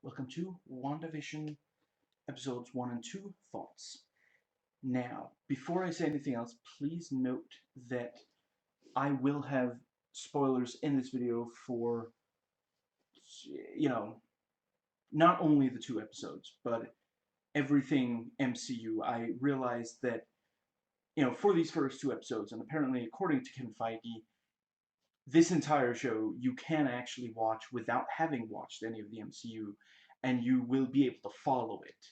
Welcome to WandaVision episodes 1 and 2 thoughts. Now, before I say anything else, please note that I will have spoilers in this video for, you know, not only the two episodes, but everything MCU. I realized that, for these first two episodes, and apparently according to Kevin Feige, this entire show you can actually watch without having watched any of the MCU, and you will be able to follow it.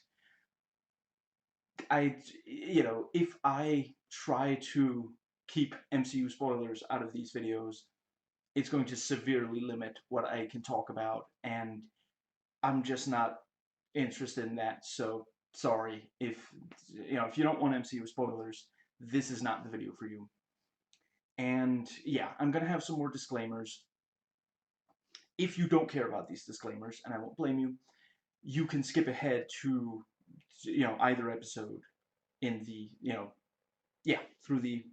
If I try to keep MCU spoilers out of these videos, it's going to severely limit what I can talk about, and I'm just not interested in that. So sorry if you don't want MCU spoilers, this is not the video for you. And yeah, I'm gonna have some more disclaimers. If you don't care about these disclaimers, and I won't blame you, you can skip ahead to either episode in the through the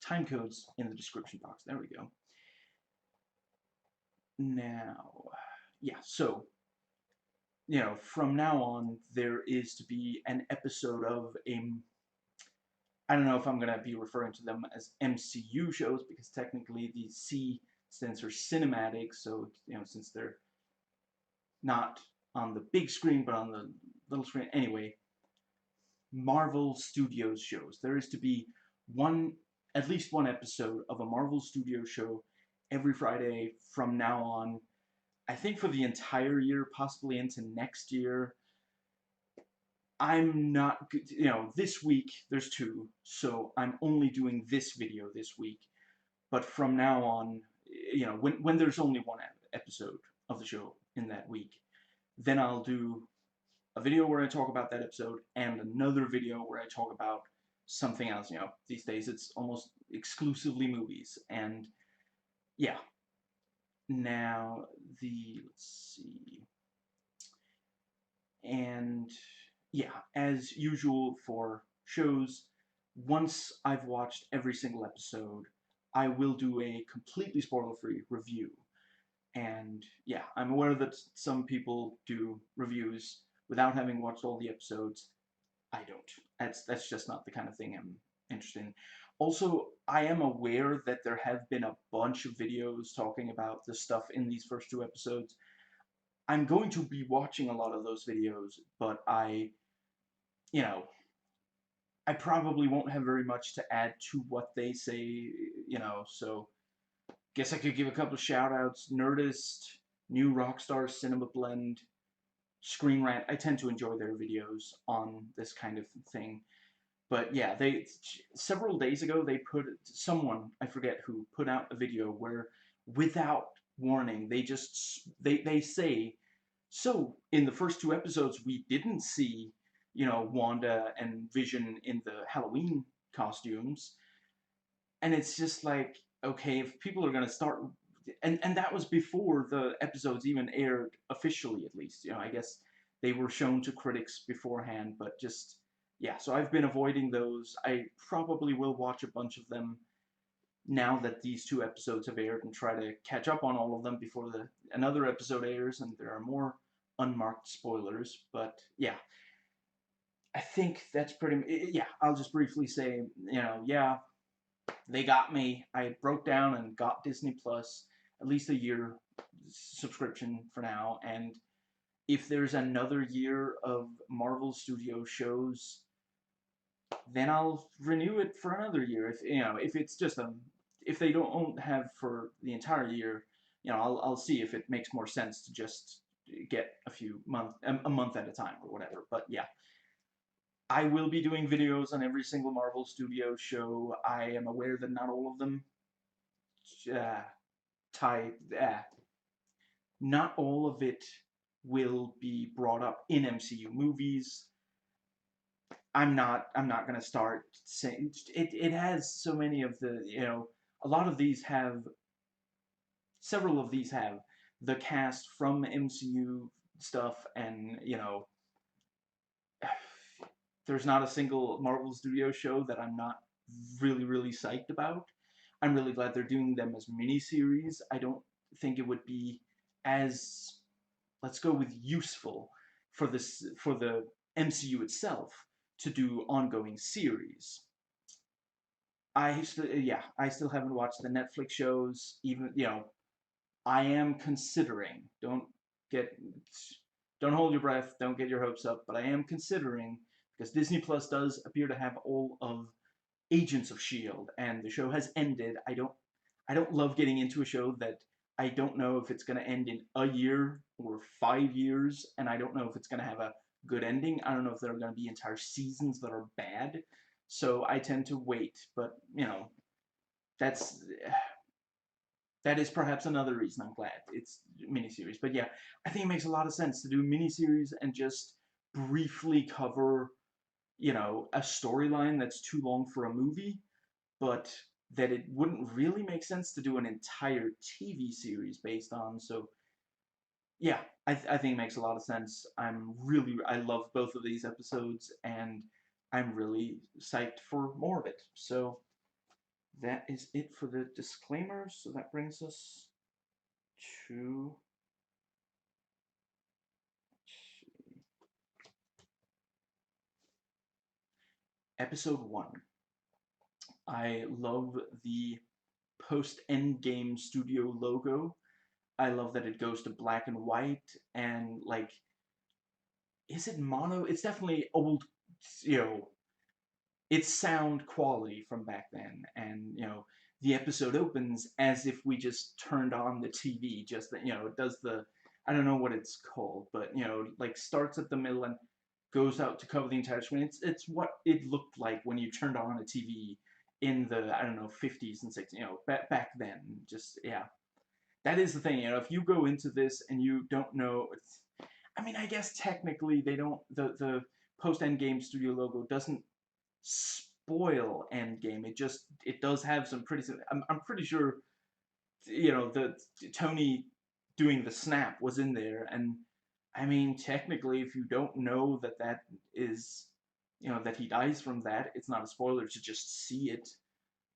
time codes in the description box. There we go. Now, yeah, so, from now on, there is to be an episode of I don't know if I'm going to be referring to them as MCU shows, because technically the C stands for cinematic, so, since they're not on the big screen, but on the little screen. Anyway, Marvel Studios shows. There is to be at least one episode of a Marvel Studios show every Friday from now on. I think for the entire year, possibly into next year. I'm not, this week there's two, so I'm only doing this video this week. But from now on, when there's only one episode of the show in that week, then I'll do a video where I talk about that episode and another video where I talk about something else. These days it's almost exclusively movies. And yeah. Now, let's see. And yeah, as usual for shows, once I've watched every single episode, I will do a completely spoiler-free review. And yeah, I'm aware that some people do reviews without having watched all the episodes. I don't. That's just not the kind of thing I'm interested in. Also, I am aware that there have been a bunch of videos talking about the stuff in these first two episodes. I'm going to be watching a lot of those videos, but you know, I probably won't have very much to add to what they say, so guess I could give a couple of shout outs. Nerdist, New Rockstar Cinema Blend, Screen Rant. I tend to enjoy their videos on this kind of thing. But yeah, several days ago someone, I forget who, put out a video where without warning they say, so in the first two episodes we didn't see, Wanda and Vision in the Halloween costumes. And it's just like, okay, if people are going to start, and that was before the episodes even aired officially, at least. I guess they were shown to critics beforehand, but just, yeah, so I've been avoiding those. I probably will watch a bunch of them now that these two episodes have aired and try to catch up on all of them before another episode airs and there are more unmarked spoilers. But yeah, I think that's yeah, I'll just briefly say, yeah, they got me. I broke down and got Disney Plus, at least a year subscription for now. And if there's another year of Marvel Studio shows, then I'll renew it for another year. If it's just if they don't have for the entire year, I'll see if it makes more sense to just get a month at a time or whatever. But yeah, I will be doing videos on every single Marvel Studio show. I am aware that not all of them uh, tie. Not all of it will be brought up in MCU movies. I'm not gonna start saying it. It has so many of the a lot of these have several of these have the cast from MCU stuff, and there's not a single Marvel Studio show that I'm not really psyched about. I'm really glad they're doing them as miniseries. I don't think it would be as let's go with useful for this for the MCU itself to do ongoing series. I still haven't watched the Netflix shows. Even I am considering. Get don't hold your breath. Don't get your hopes up. But I am considering because Disney Plus does appear to have all of Agents of Shield, and the show has ended. I don't love getting into a show that I don't know if it's going to end in a year or 5 years, and I don't know if it's going to have a good ending. I don't know if there are going to be entire seasons that are bad. So I tend to wait, but that's that is perhaps another reason I'm glad it's miniseries. But yeah, I think it makes a lot of sense to do miniseries and just briefly cover, a storyline that's too long for a movie, but that it wouldn't really make sense to do an entire TV series based on. So yeah, I think it makes a lot of sense. I love both of these episodes, and I'm really psyched for more of it. So that is it for the disclaimers. So that brings us to episode 1. I love the post Endgame studio logo. I love that it goes to black and white, and like, is it mono? It's definitely old, you know, it's sound quality from back then. And, the episode opens as if we just turned on the TV, just that, it does I don't know what it's called, but, like starts at the middle and goes out to cover the entire screen. It's what it looked like when you turned on a TV in the, I don't know, 50s and 60s, back then. Just, yeah. That is the thing, if you go into this and you don't know, I mean, I guess technically they don't, the post Endgame studio logo doesn't spoil Endgame. It does have some pretty. I'm pretty sure the Tony doing the snap was in there, and I mean technically, if you don't know that is, that he dies from that, it's not a spoiler to just see it.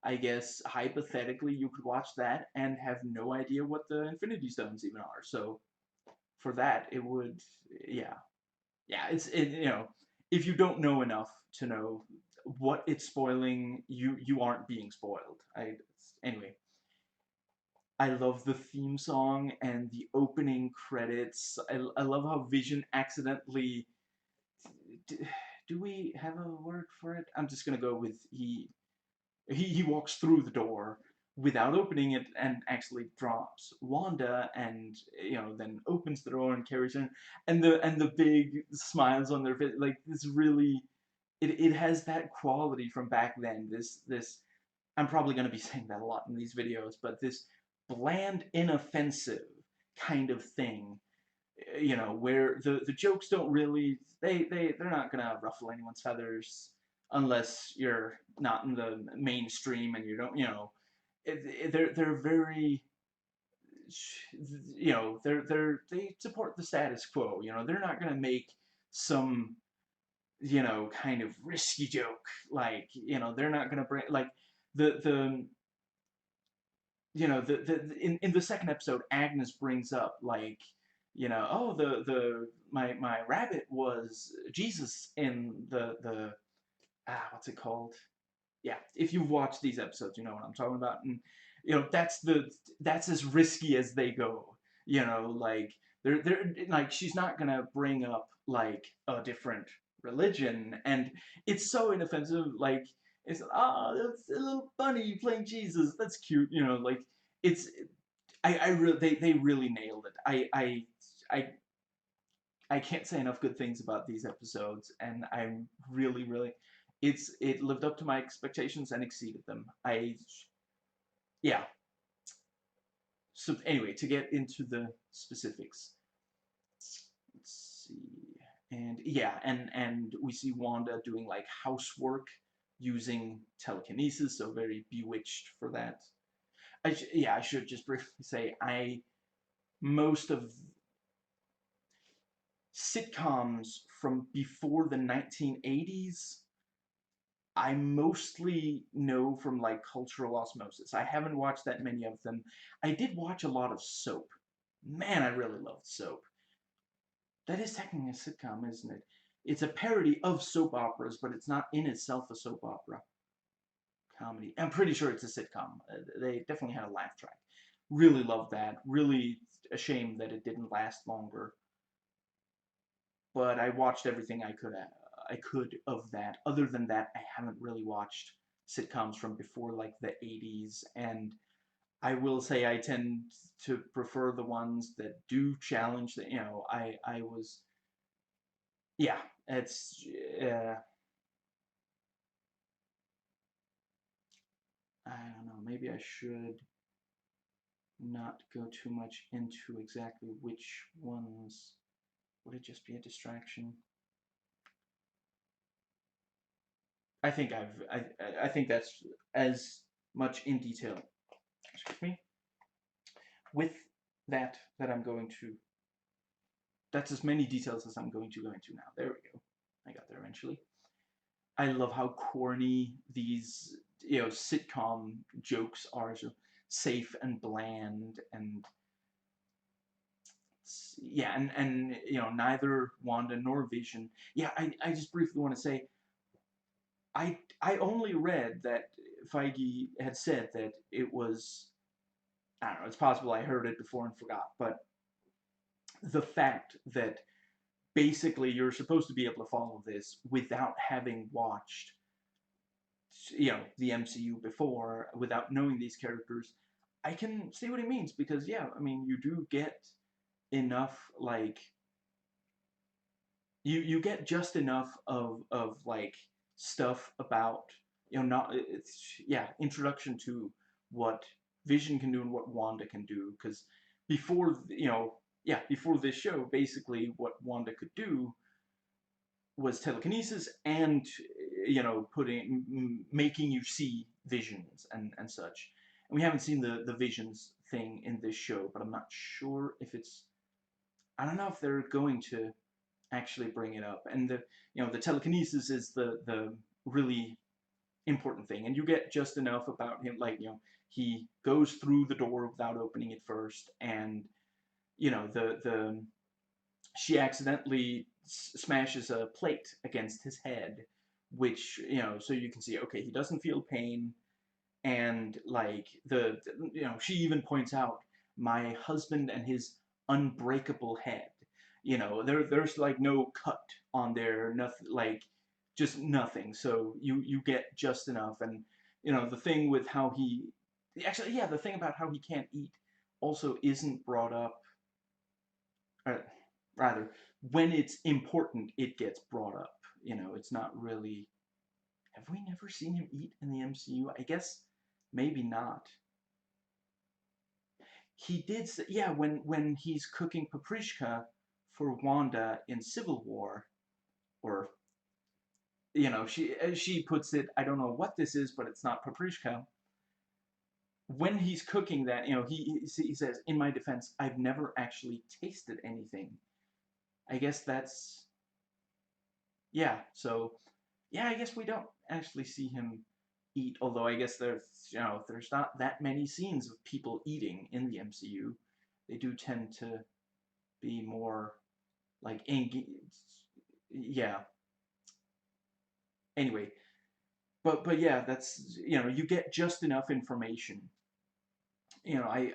I guess hypothetically you could watch that and have no idea what the Infinity Stones even are. So for that, it would, yeah, yeah, if you don't know enough to know what it's spoiling, you aren't being spoiled. Anyway, I love the theme song and the opening credits. I love how Vision accidentally. Do we have a word for it? I'm just gonna go with he walks through the door without opening it and actually drops Wanda, and then opens the door and carries her in, and the big smiles on their face. Like, this really, it has that quality from back then. This I'm probably going to be saying that a lot in these videos, but this bland, inoffensive kind of thing, where the jokes don't really, they're not gonna ruffle anyone's feathers unless you're not in the mainstream and you don't, they're very, they support the status quo. They're not gonna make some, kind of risky joke, like, they're not gonna bring like the in the second episode, Agnes brings up, like, oh, the my rabbit was Jesus in the what's it called? Yeah, if you've watched these episodes, you know what I'm talking about. And that's as risky as they go. Like, they're like, she's not gonna bring up like a different religion, and it's so inoffensive. Like, it's, that's a little bunny playing Jesus. That's cute. Like, it's I really, they really nailed it. I I can't say enough good things about these episodes, and I'm really, it lived up to my expectations and exceeded them. Yeah. So anyway, to get into the specifics, let's see, and yeah, and we see Wanda doing like housework using telekinesis, so very bewitched for that. I should just briefly say, most of sitcoms from before the 1980s, I mostly know from like cultural osmosis. I haven't watched that many of them. I did watch a lot of soap. Man, I really loved soap. That is technically a sitcom, isn't it? It's a parody of soap operas, but it's not in itself a soap opera comedy. I'm pretty sure it's a sitcom. They definitely had a laugh track. Really loved that. Really a shame that it didn't last longer. But I watched everything I could of that. Other than that, I haven't really watched sitcoms from before like the 80s, and I will say I tend to prefer the ones that do challenge the, I was, yeah, it's, uh, I don't know, maybe I should not go too much into exactly which ones. Would it just be a distraction? I think that's as much in detail, excuse me, with that I'm going to, that's as many details as I'm going to go into now. There we go. I got there eventually. I love how corny these, sitcom jokes are, so safe and bland, and yeah, and neither Wanda nor Vision. Yeah, I just briefly want to say I only read that Feige had said that it was, I don't know, it's possible I heard it before and forgot, but the fact that basically you're supposed to be able to follow this without having watched, the MCU before, without knowing these characters, I can see what he means, because yeah, I mean, you do get enough, like, you get just enough of like stuff about, not, it's, yeah, introduction to what Vision can do and what Wanda can do, because before, yeah, before this show, basically what Wanda could do was telekinesis and, making you see visions and such. And we haven't seen the visions thing in this show, but I'm not sure if it's, I don't know if they're going to actually bring it up. And the telekinesis is the really important thing, and you get just enough about him, like, he goes through the door without opening it first, and the she accidentally smashes a plate against his head, which, so you can see, okay, he doesn't feel pain, and like she even points out my husband and his unbreakable head. There's like no cut on there, nothing, like, just nothing. So you get just enough, and the thing with how he, actually, yeah, the thing about how he can't eat also isn't brought up, uh, rather, when it's important, it gets brought up. It's not really. Have we never seen him eat in the MCU? I guess maybe not. He did, yeah, when he's cooking paprika for Wanda in Civil War, or she puts it. I don't know what this is, but it's not paprika. When he's cooking that, he says, in my defense, I've never actually tasted anything. I guess that's, yeah. So yeah, I guess we don't actually see him eat. Although I guess there's not that many scenes of people eating in the MCU. They do tend to be more like, yeah. Anyway, but yeah, that's, you get just enough information. I,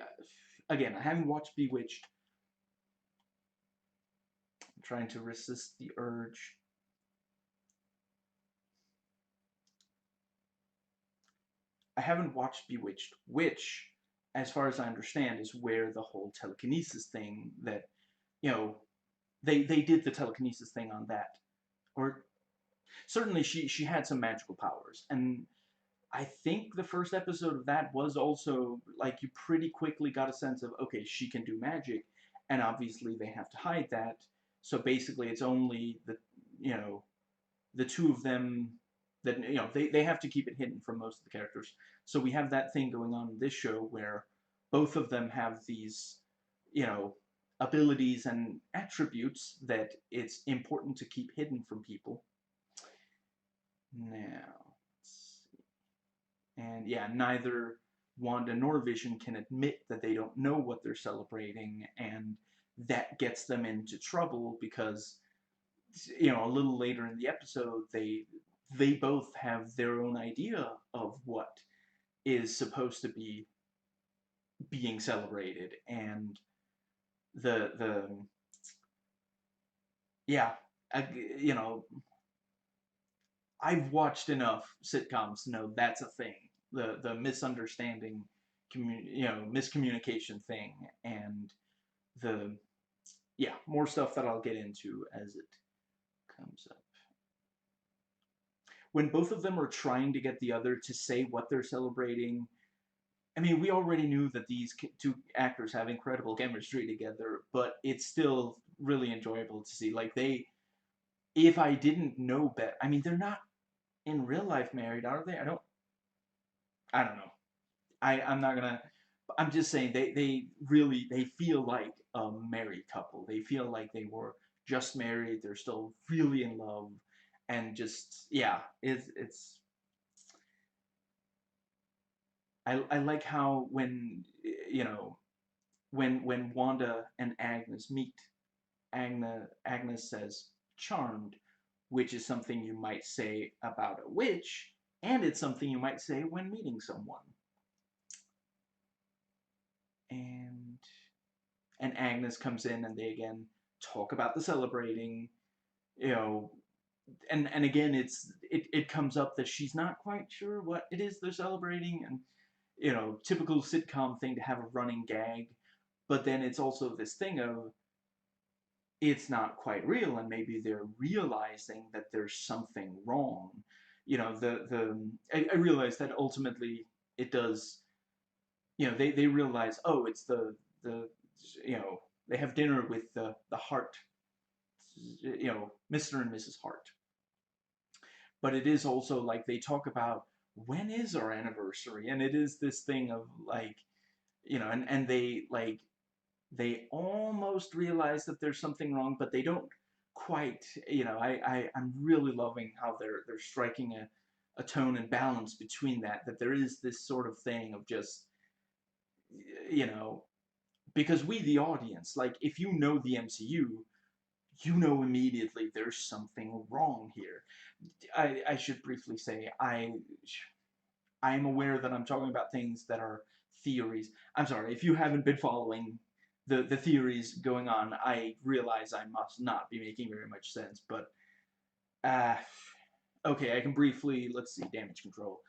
again, I haven't watched Bewitched. I'm trying to resist the urge. I haven't watched Bewitched, which, as far as I understand, is where the whole telekinesis thing, that, you know they did the telekinesis thing on that, or certainly she had some magical powers, and I think the first episode of that was also like, you pretty quickly got a sense of, okay, she can do magic, and obviously they have to hide that. So basically, it's only you know the two of them that, they have to keep it hidden from most of the characters. So we have that thing going on in this show where both of them have these, you know abilities and attributes that it's important to keep hidden from people. Now, and yeah, neither Wanda nor Vision can admit that they don't know what they're celebrating, and that gets them into trouble because, you know, a little later in the episode, they both have their own idea of what is supposed to be being celebrated, and the yeah, I, you know, I've watched enough sitcoms to know that's a thing. The misunderstanding, you know, miscommunication thing, and the yeah, more stuff that I'll get into as it comes up. When both of them are trying to get the other to say what they're celebrating, I mean, we already knew that these two actors have incredible chemistry together, but it's still really enjoyable to see. Like, they, if I didn't know better, I mean, they're not in real life married, are they? I don't know. I'm not gonna. I'm just saying they really they feel like a married couple. They feel like they were just married. They're still really in love, and just yeah, it's. I like how when you know when Wanda and Agnes meet, Agnes says charmed, which is something you might say about a witch, and it's something you might say when meeting someone. And Agnes comes in and they again talk about the celebrating, you know, and again it comes up that she's not quite sure what it is they're celebrating, and you know, typical sitcom thing to have a running gag, but then it's also this thing of it's not quite real, and maybe they're realizing that there's something wrong. You know, I realize that ultimately it does. You know, they realize, oh, it's the you know, they have dinner with the Hart, you know, Mr. and Mrs. Hart. But it is also like they talk about when is our anniversary, and it is this thing of like, you know, and they like they almost realize that there's something wrong, but they don't quite. You know, I'm really loving how they're striking a tone and balance between that. That there is this sort of thing of just, you know, because we the audience, like if you know the MCU, you know immediately there's something wrong here. I should briefly say I am aware that I'm talking about things that are theories. I'm sorry, if you haven't been following the theories going on, I realize I must not be making very much sense, but uh, okay, I can briefly, let's see, damage control.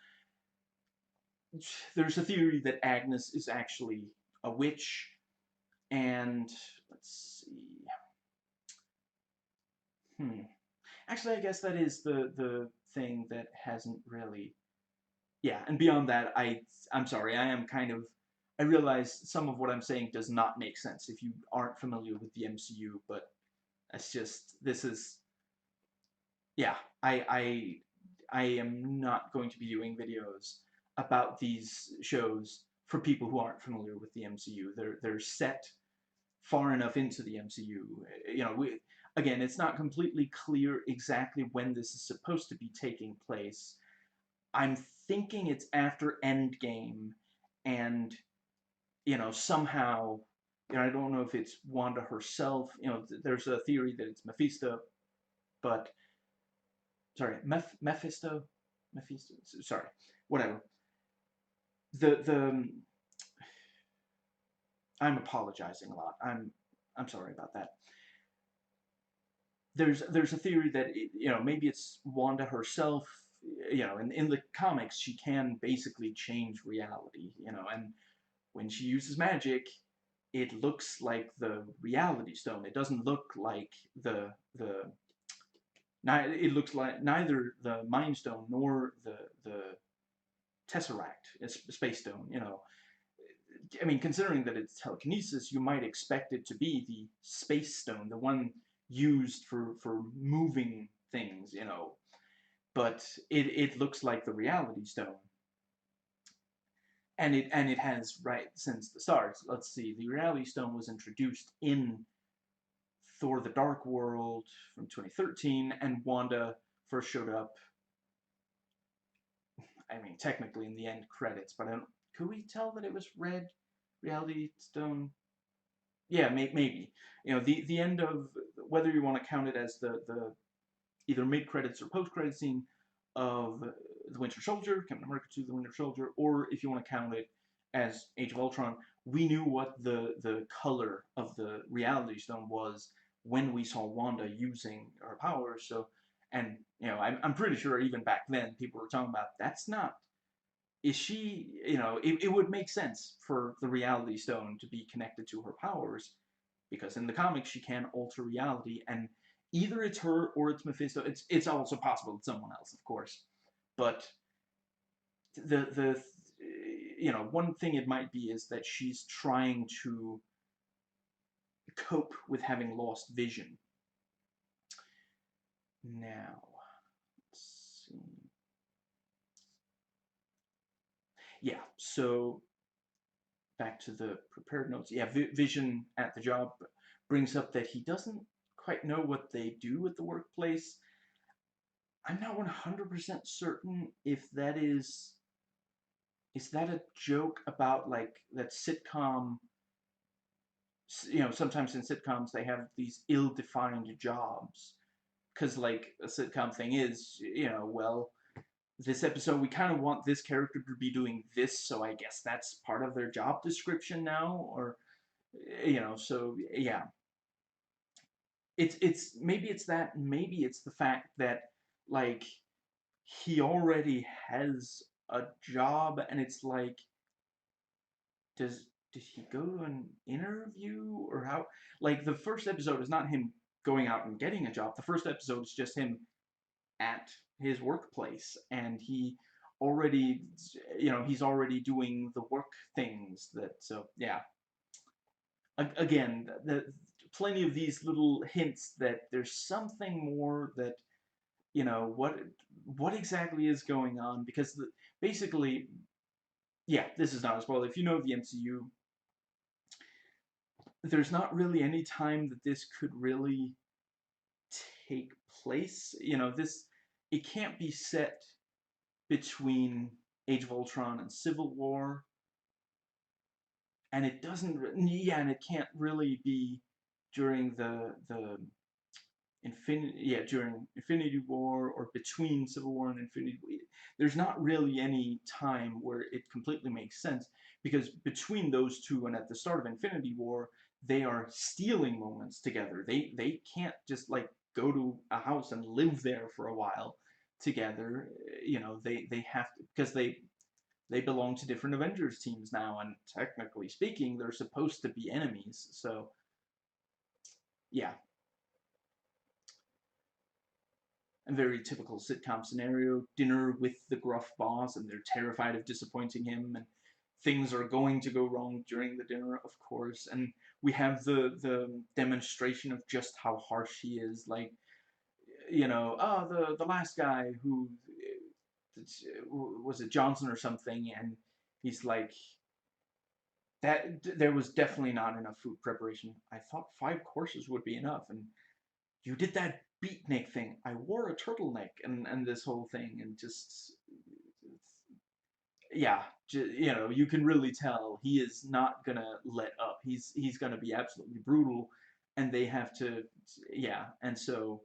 There's a theory that Agnes is actually a witch, and let's see. Hmm. Actually, I guess that is the thing that hasn't really. Yeah, and beyond that, I'm sorry, I am kind of. I realize some of what I'm saying does not make sense if you aren't familiar with the MCU, but it's just this is. Yeah, I am not going to be doing videos about these shows for people who aren't familiar with the MCU. They're set far enough into the MCU. You know, again, it's not completely clear exactly when this is supposed to be taking place. I'm thinking it's after Endgame, and you know, somehow, you know, I don't know if it's Wanda herself. You know, there's a theory that it's Mephisto, but sorry, Mephisto. Sorry, whatever. The I'm apologizing a lot. I'm sorry about that. There's a theory that you know, maybe it's Wanda herself. You know, in the comics she can basically change reality. You know, and when she uses magic, it looks like the Reality Stone. It doesn't look like the it looks like neither the Mind Stone nor the Tesseract, Space Stone. You know, I mean, considering that it's telekinesis, you might expect it to be the Space Stone, the one used for moving things. You know, but it looks like the Reality Stone, and it has right since the start. Let's see, the Reality Stone was introduced in Thor: The Dark World from 2013, and Wanda first showed up. I mean, technically in the end credits, but I don't. Could we tell that it was Red Reality Stone? yeah, maybe. The end of, whether you want to count it as the either mid credits or post credit scene of the Winter Soldier, Captain America 2, the Winter Soldier, or if you want to count it as Age of Ultron, we knew what the color of the Reality Stone was when we saw Wanda using her powers. So, and I'm pretty sure even back then people were talking about that's not. Is she, it would make sense for the Reality Stone to be connected to her powers, because in the comics she can alter reality, and either it's her or it's Mephisto. It's also possible it's someone else, of course, but the one thing it might be is that she's trying to cope with having lost vision. Now, let's see. Yeah, so back to the prepared notes. Yeah, Vision at the job brings up that he doesn't quite know what they do at the workplace. I'm not 100% certain if that is that a joke about like that sitcom, sometimes in sitcoms they have these ill-defined jobs, because like a sitcom thing is, well, this episode we kind of want this character to be doing this, so I guess that's part of their job description now, or so yeah, it's maybe it's that, maybe it's the fact that like he already has a job, and it's like, does did he go to an interview, or how, like the first episode is not him going out and getting a job. The first episode is just him at his workplace, and he already, he's already doing the work things that, so yeah, again, plenty of these little hints that there's something more, that what exactly is going on, because basically, yeah, this is not a spoiler. If you know the MCU, there's not really any time that this could really take place. This, it can't be set between Age of Ultron and Civil War, and it doesn't. Yeah, and it can't really be during the during Infinity War, or between Civil War and Infinity War. There's not really any time where it completely makes sense, because between those two and at the start of Infinity War, they are stealing moments together. They can't just like go to a house and live there for a while together. They have to, because they belong to different Avengers teams now, and technically speaking, they're supposed to be enemies. So yeah, a very typical sitcom scenario: dinner with the gruff boss, and they're terrified of disappointing him, and things are going to go wrong during the dinner, of course. And we have the demonstration of just how harsh he is. Like, the last guy who, was it Johnson or something, and he's like, that there was definitely not enough food preparation. I thought 5 courses would be enough, and you did that beatnik thing. I wore a turtleneck, and this whole thing, and just, yeah, you can really tell he is not gonna let up. He's gonna be absolutely brutal, and they have to, yeah. And so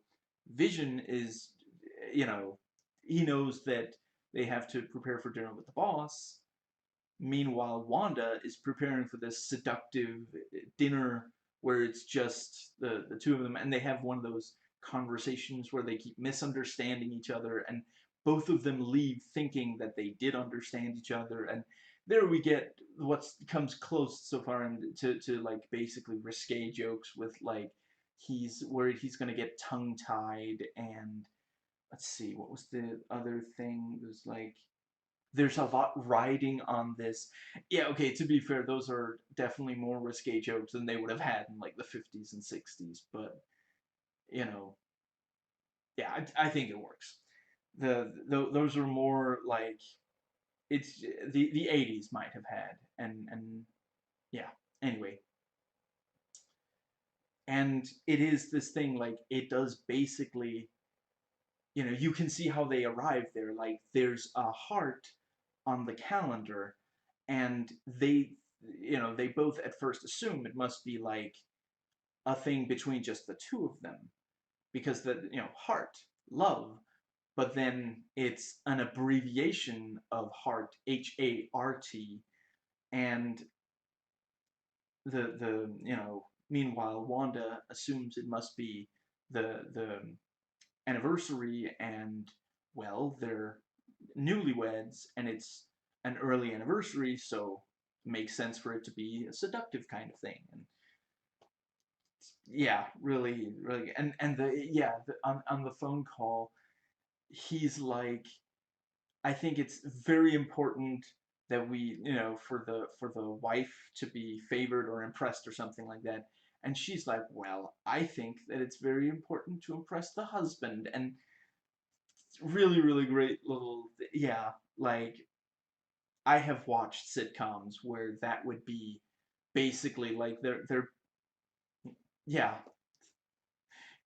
Vision is, you know, he knows that they have to prepare for dinner with the boss. Meanwhile, Wanda is preparing for this seductive dinner where it's just the two of them, and they have one of those conversations where they keep misunderstanding each other, and both of them leave thinking that they did understand each other, and there we get what comes close so far, and to like basically risque jokes with like, he's worried he's gonna get tongue tied, and let's see, what was the other thing? It was like, there's a lot riding on this. Yeah, okay, to be fair, those are definitely more risque jokes than they would have had in like the 50s and 60s, but you know, yeah, I think it works. Those are more like, it's the 80s might have had, and yeah, anyway. And it is this thing, like, it does basically, you can see how they arrive there. Like, there's a heart on the calendar, and they both at first assume it must be like a thing between just the two of them because heart, love, but then it's an abbreviation of heart, HART, and meanwhile Wanda assumes it must be the anniversary, and well, they're newlyweds and it's an early anniversary, so it makes sense for it to be a seductive kind of thing. And yeah, really, really, and on the phone call, he's like, I think it's very important that we, for the wife to be favored or impressed or something like that. And she's like, well, I think that it's very important to impress the husband. And really, really great little, yeah, like, I have watched sitcoms where that would be basically like they're yeah,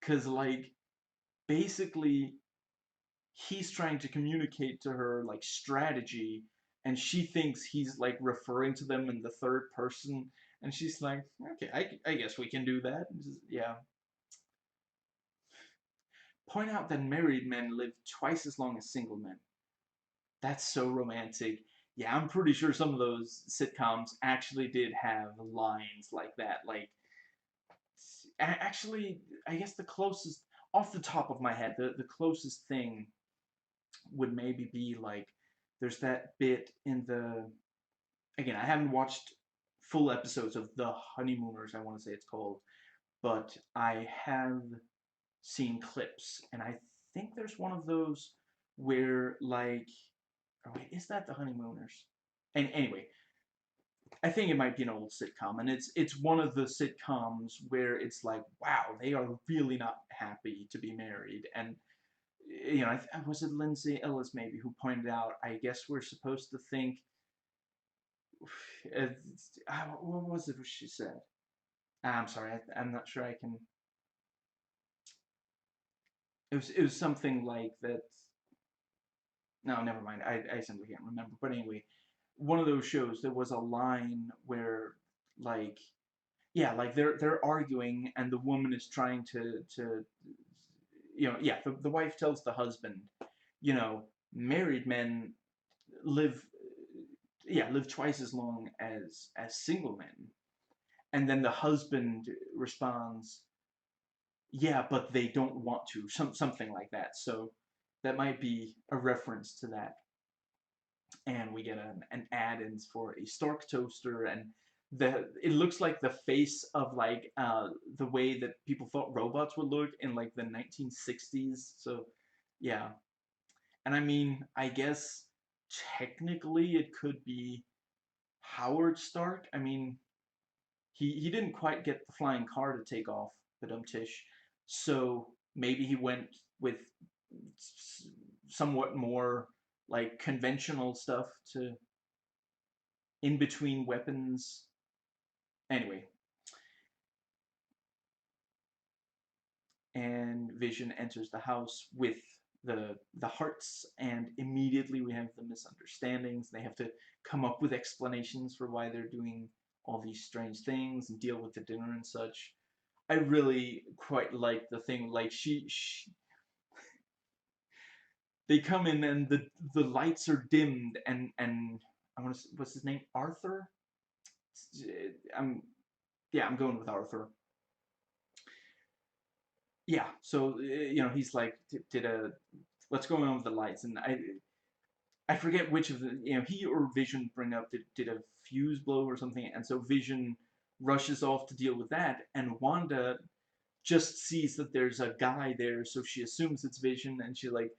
because like basically he's trying to communicate to her like strategy, and she thinks he's like referring to them in the third person, and she's like, okay, I guess we can do that. Yeah. Point out that married men live twice as long as single men. That's so romantic. Yeah, I'm pretty sure some of those sitcoms actually did have lines like that. Like, actually, I guess the closest, off the top of my head, the closest thing would maybe be like, there's that bit in again, I haven't watched full episodes of The Honeymooners, I want to say it's called, but I have seen clips, and I think there's one of those where, like, oh wait, is that The Honeymooners? And anyway, I think it might be an old sitcom, and it's one of the sitcoms where it's like, wow, they are really not happy to be married. And was it Lindsay Ellis maybe who pointed out, I guess we're supposed to think, what was it she said? I'm sorry, I'm not sure I can. It was something like that. No, never mind. I simply can't remember. But anyway, one of those shows, there was a line where, like, yeah, like they're arguing, and the woman is trying to yeah, the wife tells the husband, married men live, yeah, live twice as long as single men. And then the husband responds, yeah, but they don't want to, something like that. So that might be a reference to that. And we get an add-ins for a Stork toaster, and it looks like the face of like the way that people thought robots would look in like the 1960s. So yeah, and I mean, I guess technically it could be Howard Stark. I mean, he didn't quite get the flying car to take off, but tish. So maybe he went with somewhat more like conventional stuff to in between weapons. Anyway, and Vision enters the house with the hearts, and immediately we have the misunderstandings. They have to come up with explanations for why they're doing all these strange things and deal with the dinner and such. I really quite like the thing, like she they come in and the lights are dimmed, and I want to, what's his name, Arthur. I'm Yeah, I'm going with Arthur. Yeah, so he's like, did a what's going on with the lights, and I forget which of the, he or Vision bring up, did a fuse blow or something, and so Vision rushes off to deal with that, and Wanda just sees that there's a guy there, so she assumes it's Vision, and she like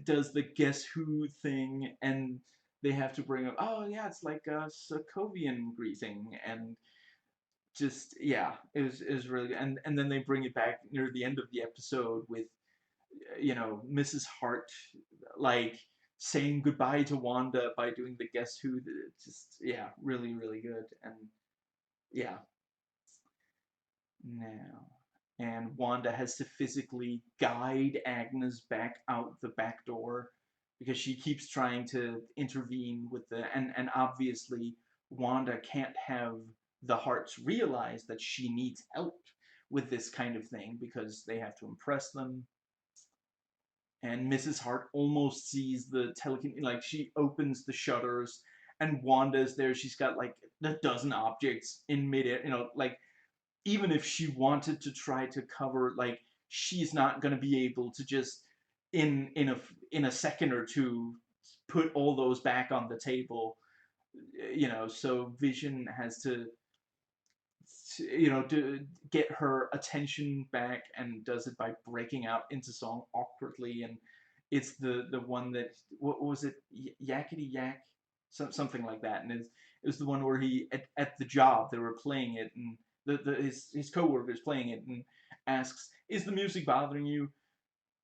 does the guess who thing, and they have to bring up, oh yeah, it's like a Sokovian greeting, and just, yeah, it was really good. And then they bring it back near the end of the episode with Mrs. Hart like saying goodbye to Wanda by doing the guess who, just, yeah, really, really good. And yeah, now, and Wanda has to physically guide Agnes back out the back door because she keeps trying to intervene with and obviously Wanda can't have the Hearts realize that she needs help with this kind of thing because they have to impress them. And Mrs. Hart almost sees the telekinesis, like she opens the shutters, and Wanda's there. She's got like a dozen objects in midair. Like even if she wanted to try to cover, like she's not gonna be able to just in a second or two put all those back on the table. So Vision has to get her attention back, and does it by breaking out into song awkwardly. And it's the one that, what was it, Yakety Yak, something like that. And it was the one where he at the job they were playing it, and his coworker is playing it and asks, "Is the music bothering you?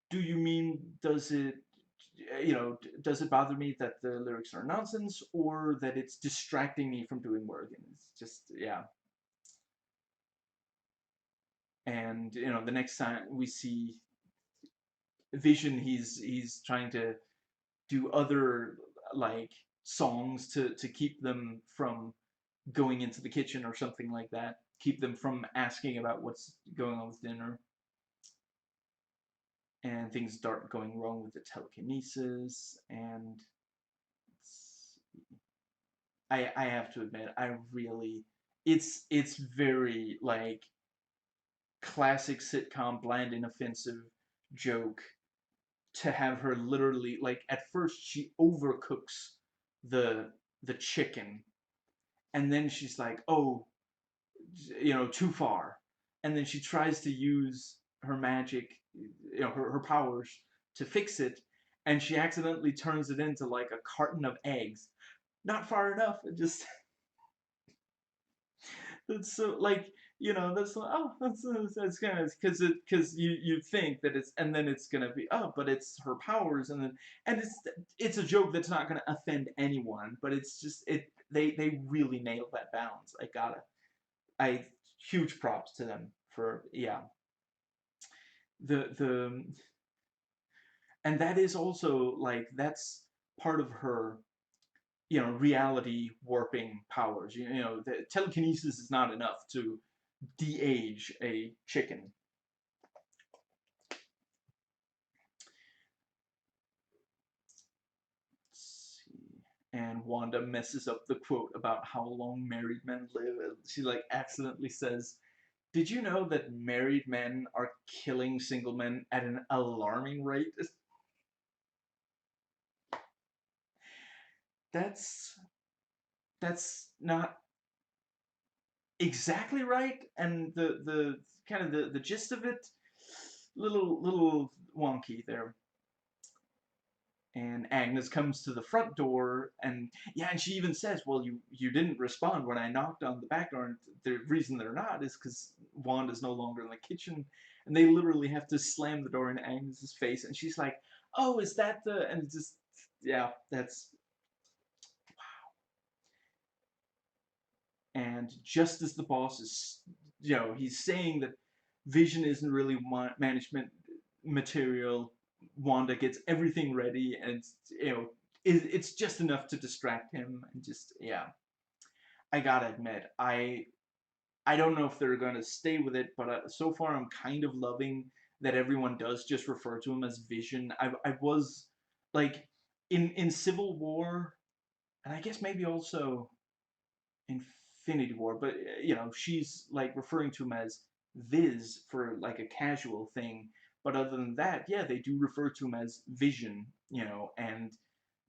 Do you mean, does it bother me that the lyrics are nonsense, or that it's distracting me from doing work?" And it's just, yeah. And the next time we see Vision, he's trying to do other, like, songs to keep them from going into the kitchen or something like that, keep them from asking about what's going on with dinner. And things start going wrong with the telekinesis. And I have to admit, I really, it's very, like, classic sitcom bland inoffensive joke to have her literally, like, at first she overcooks the the chicken, and then she's like, "Oh, too far." And then she tries to use her magic, her powers to fix it, and she accidentally turns it into like a carton of eggs. Not far enough. It just that's so, like, that's like, oh, that's kind of, because you think that it's, and then it's gonna be, oh, but it's her powers. And then, and it's a joke that's not gonna offend anyone, but it's just, they really nailed that balance. I huge props to them for, yeah. The And that is also, like, that's part of her, reality warping powers. The telekinesis is not enough to de-age a chicken. Let's see. And Wanda messes up the quote about how long married men live. She, like, accidentally says, "Did you know that married men are killing single men at an alarming rate?" That's that's not exactly right, and the kind of the gist of it, little wonky there. And Agnes comes to the front door, and yeah, and she even says, "Well, you didn't respond when I knocked on the back door." And the reason they're not is because Wanda's no longer in the kitchen, and they literally have to slam the door in Agnes's face. And she's like, "Oh, is that the?" And it's just, yeah, that's. And just as the boss is, he's saying that Vision isn't really management material, Wanda gets everything ready, and it's just enough to distract him. And just, yeah, I gotta admit, I don't know if they're gonna stay with it, but so far I'm kind of loving that everyone does just refer to him as Vision. I was, like, in Civil War, and I guess maybe also Infinity War, but she's like referring to him as Viz for like a casual thing. But other than that, yeah, they do refer to him as Vision, and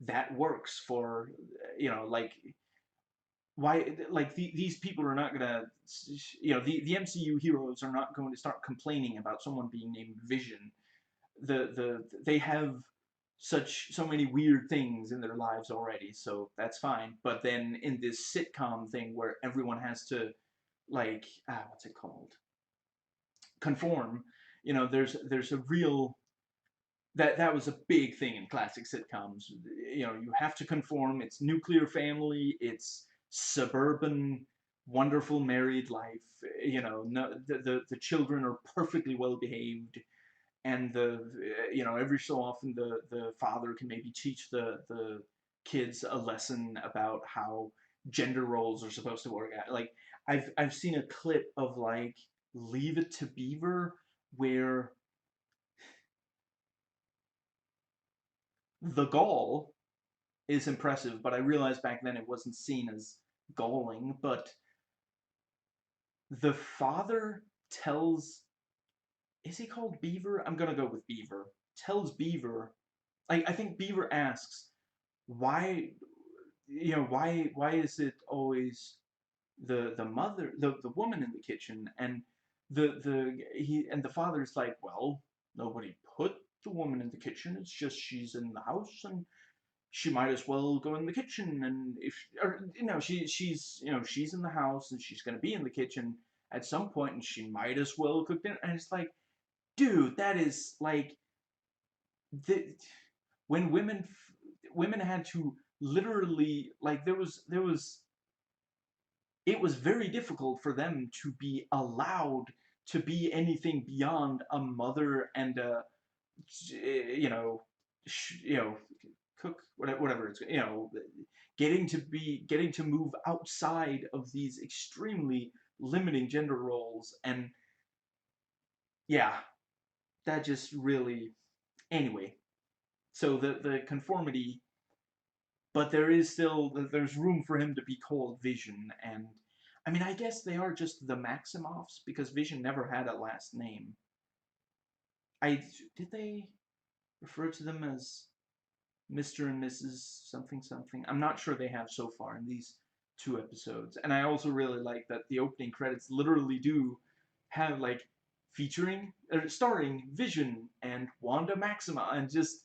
that works for, like, why, like, these people are not gonna, the MCU heroes are not going to start complaining about someone being named Vision. They have so many weird things in their lives already, so that's fine. But then in this sitcom thing where everyone has to, like, what's it called, conform, there's a real, that was a big thing in classic sitcoms. You have to conform. It's nuclear family, it's suburban wonderful married life. No, the children are perfectly well behaved, and every so often the father can maybe teach the kids a lesson about how gender roles are supposed to work out. Like I've seen a clip of like Leave It to Beaver where the Gaul is impressive, but I realized back then it wasn't seen as galling. But the father tells, is he called Beaver? I'm gonna go with Beaver. Tells Beaver, I think Beaver asks, why, why is it always the mother, the woman in the kitchen? And the father's like, well, nobody put the woman in the kitchen. It's just she's in the house, and she might as well go in the kitchen. And if, or she's in the house, and she's gonna be in the kitchen at some point, and she might as well cook dinner. And it's like, dude, that is like the when women had to literally, like, there was it was very difficult for them to be allowed to be anything beyond a mother and a, you know you know cook, whatever it's, getting to move outside of these extremely limiting gender roles. And yeah, that just really, anyway. So the conformity, but there is still, there's room for him to be called Vision. And I mean, I guess they are just the Maximoffs because Vision never had a last name. I did they refer to them as Mr. and Mrs. something something? I'm not sure they have so far in these two episodes. And I also really like that the opening credits literally do have like featuring or starring Vision and Wanda Maxima, and just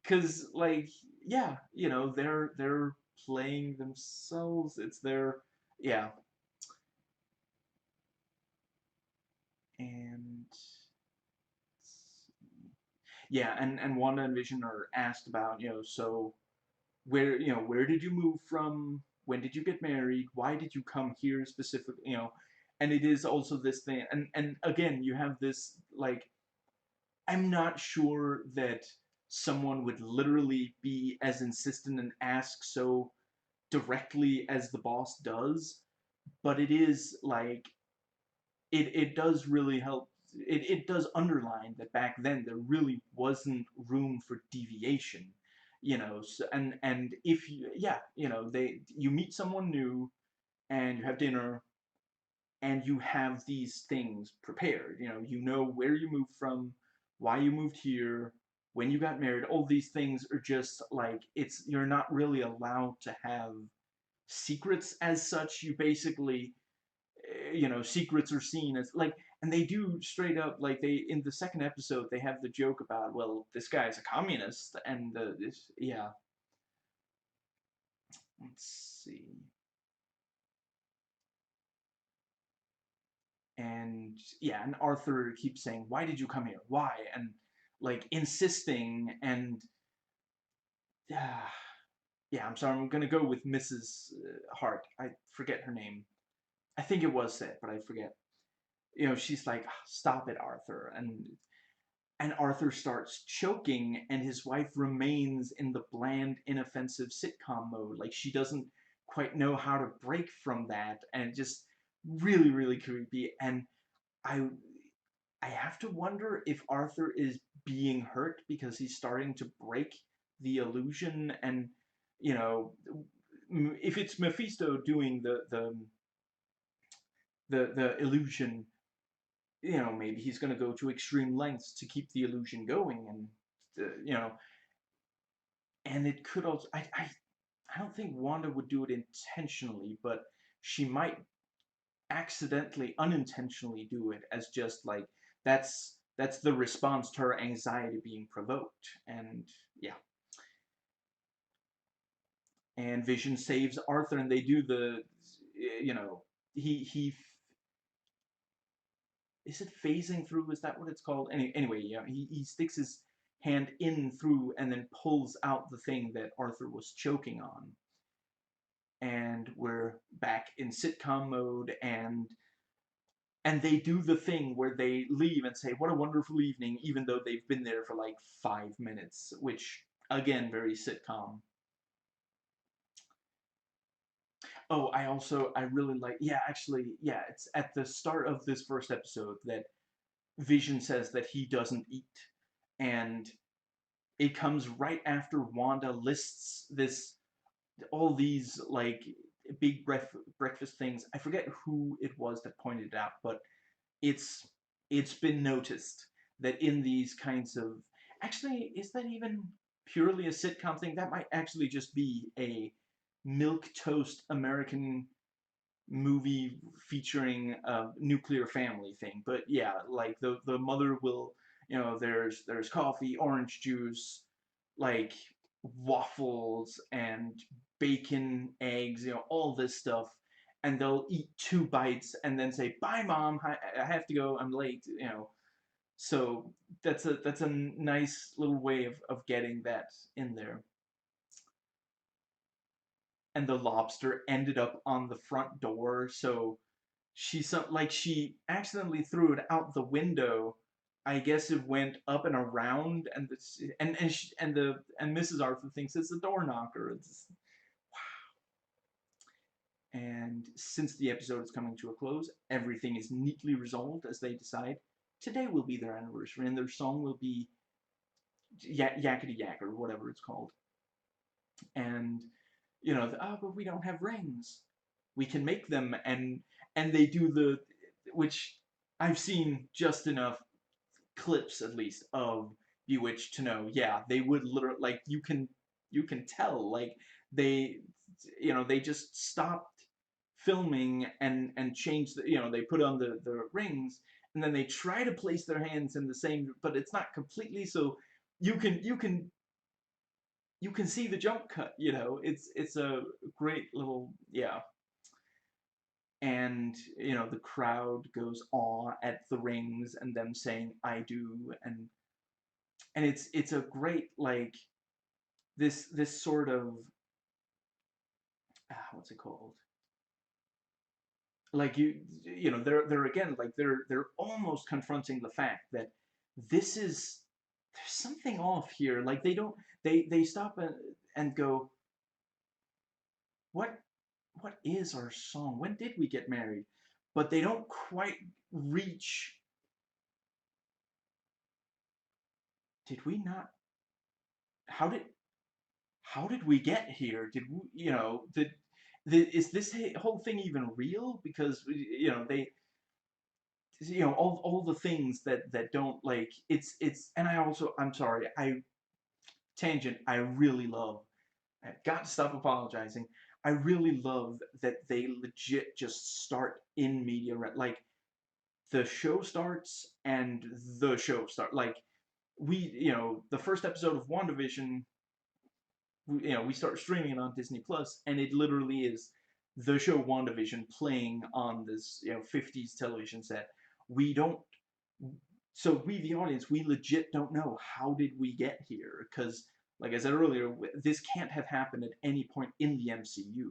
because, like, yeah, they're playing themselves. It's their, yeah. And yeah, and Wanda and Vision are asked about, so where did you move from? When did you get married? Why did you come here specifically? And it is also this thing, and again, you have this, like, I'm not sure that someone would literally be as insistent and ask so directly as the boss does, but it is like, it does really help. It does underline that back then there really wasn't room for deviation. So, and if you, yeah, you meet someone new and you have dinner and you have these things prepared. You know where you moved from, why you moved here, when you got married. All these things are just like, you're not really allowed to have secrets as such. You basically, secrets are seen as like, and they do straight up, like, they, in the second episode, they have the joke about, well, this guy's a communist, and yeah. Let's see. And yeah, and Arthur keeps saying, why did you come here? Why? And like insisting, and uh, yeah, I'm sorry, I'm gonna go with Mrs. Hart. I forget her name. I think it was said, but I forget. She's like, stop it, Arthur. And Arthur starts choking, and his wife remains in the bland, inoffensive sitcom mode. Like, she doesn't quite know how to break from that, and just really, really creepy. And I I have to wonder if Arthur is being hurt because he's starting to break the illusion. And you know if it's Mephisto doing the illusion, maybe he's going to go to extreme lengths to keep the illusion going. And and it could also, I don't think Wanda would do it intentionally, but she might accidentally, unintentionally do it as just like, that's the response to her anxiety being provoked. And yeah, and Vision saves Arthur, and they do the, you know, he is it phasing through? Is that what it's called? Anyway, yeah, he sticks his hand in through and then pulls out the thing that Arthur was choking on. And we're back in sitcom mode, and they do the thing where they leave and say, what a wonderful evening, even though they've been there for like 5 minutes, which, again, very sitcom. Oh, I really like, yeah, actually, yeah, it's at the start of this first episode that Vision says that he doesn't eat, and it comes right after Wanda lists this all these like big breakfast things. I forget who it was that pointed it out, but it's it's been noticed that in these kinds of, actually, is that even purely a sitcom thing? That might actually just be a milk toast American movie featuring a nuclear family thing. But yeah, like the mother will, there's coffee, orange juice, like waffles and bacon, eggs, all this stuff, and they'll eat two bites and then say, "Bye, mom. I have to go. I'm late." So that's a nice little way of getting that in there. And the lobster ended up on the front door, so she accidentally threw it out the window. I guess it went up and around, and Mrs. Arthur thinks it's a door knocker. And since the episode is coming to a close, everything is neatly resolved as they decide today will be their anniversary, and their song will be Yakety Yak or whatever it's called. And but we don't have rings. We can make them, and they do which I've seen just enough clips at least of Bewitched to know, yeah, they would literally, like, you can tell, like, they they just stopped filming and changed they put on the rings, and then they try to place their hands in the same, but it's not completely, so you can see the jump cut. It's a great little, yeah. And the crowd goes awe at the rings and them saying "I do," and it's a great, like, this sort of, what's it called, like, they're again, like, they're almost confronting the fact that this is there's something off here, like they don't, they stop and go, what what is our song? When did we get married? But they don't quite reach. Did we not? How did how did we get here? Did we, is this whole thing even real? Because they, all the things that don't, like, it's, and I'm sorry, I really love. I've got to stop apologizing. I really love that they legit just start in media, like, the show starts and the show start, like, the first episode of WandaVision, we start streaming it on Disney Plus, and it literally is the show WandaVision playing on this 50s television set. We don't, so we, the audience, we legit don't know how did we get here, because, like I said earlier, this can't have happened at any point in the MCU.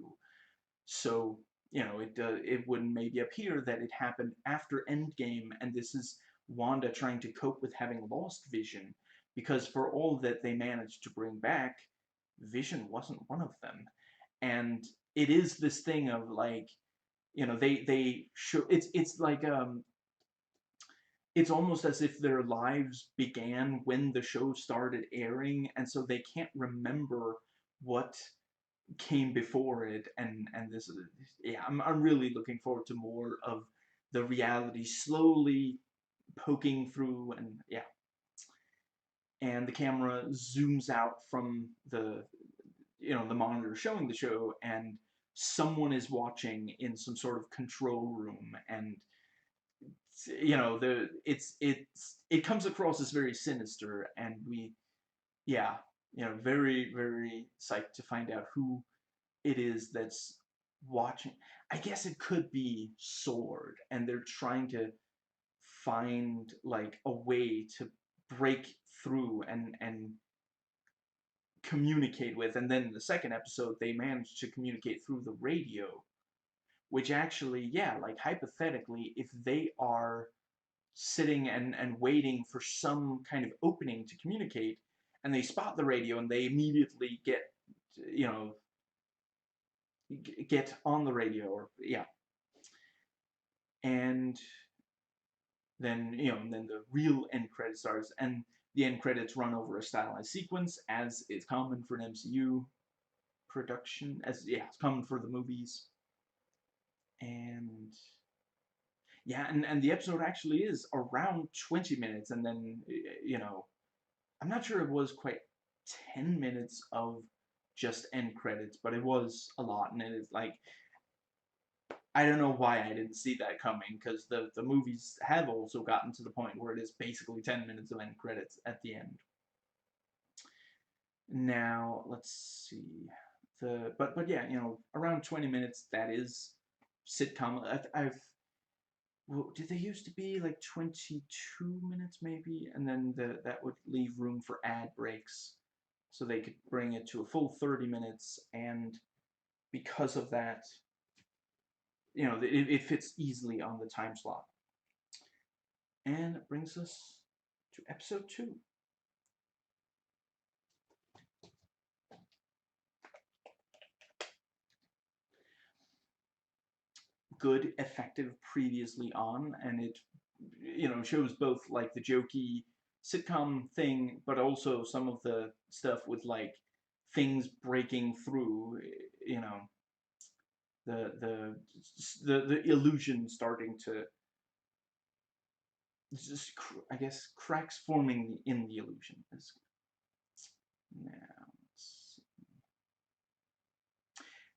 So, it wouldn't maybe appear that it happened after Endgame, and this is Wanda trying to cope with having lost Vision, because for all that they managed to bring back, Vision wasn't one of them. And it is this thing of, like, they show, it's like, it's almost as if their lives began when the show started airing, and so they can't remember what came before it, and this is, yeah, I'm really looking forward to more of the reality slowly poking through, and yeah. And the camera zooms out from the monitor showing the show, and someone is watching in some sort of control room, and it comes across as very sinister, and yeah, very, very psyched to find out who it is that's watching. I guess it could be Sword, and they're trying to find, like, a way to break through and communicate with. And then in the second episode, they managed to communicate through the radio, which actually, yeah, like, hypothetically, if they are sitting and waiting for some kind of opening to communicate, and they spot the radio and they immediately get, you know, get on the radio, or yeah, and then and then the real end credits starts, and the end credits run over a stylized sequence, as is common for an MCU production, as yeah, it's common for the movies, and yeah, and the episode actually is around 20 minutes, and then I'm not sure it was quite 10 minutes of just end credits, but it was a lot, and it's like I don't know why I didn't see that coming, because the movies have also gotten to the point where it is basically 10 minutes of end credits at the end. Now, let's see. But yeah, around 20 minutes, that is sitcom. I've well, did they used to be like 22 minutes maybe? And then that would leave room for ad breaks. So they could bring it to a full 30 minutes. And because of that, it fits easily on the time slot. And it brings us to episode 2. Good, effective previously on, and it shows both like the jokey sitcom thing, but also some of the stuff with like things breaking through, you know, the the the illusion starting to just I guess cracks forming in the illusion. Now,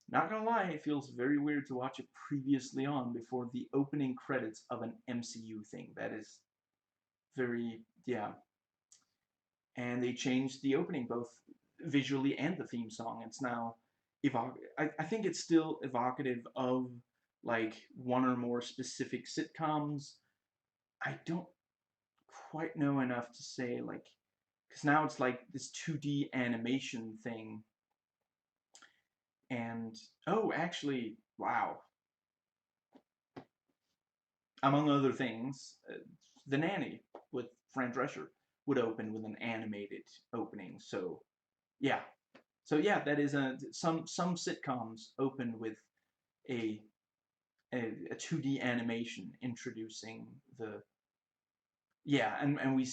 not gonna lie, it feels very weird to watch it previously on before the opening credits of an MCU thing. That is very, yeah. And they changed the opening both visually and the theme song. It's now I think it's still evocative of like one or more specific sitcoms. I don't quite know enough to say like, because now it's like this 2D animation thing. And oh, actually, wow. Among other things, The Nanny with Fran Drescher would open with an animated opening. So yeah, that is some sitcoms open with a 2D animation introducing the yeah, and we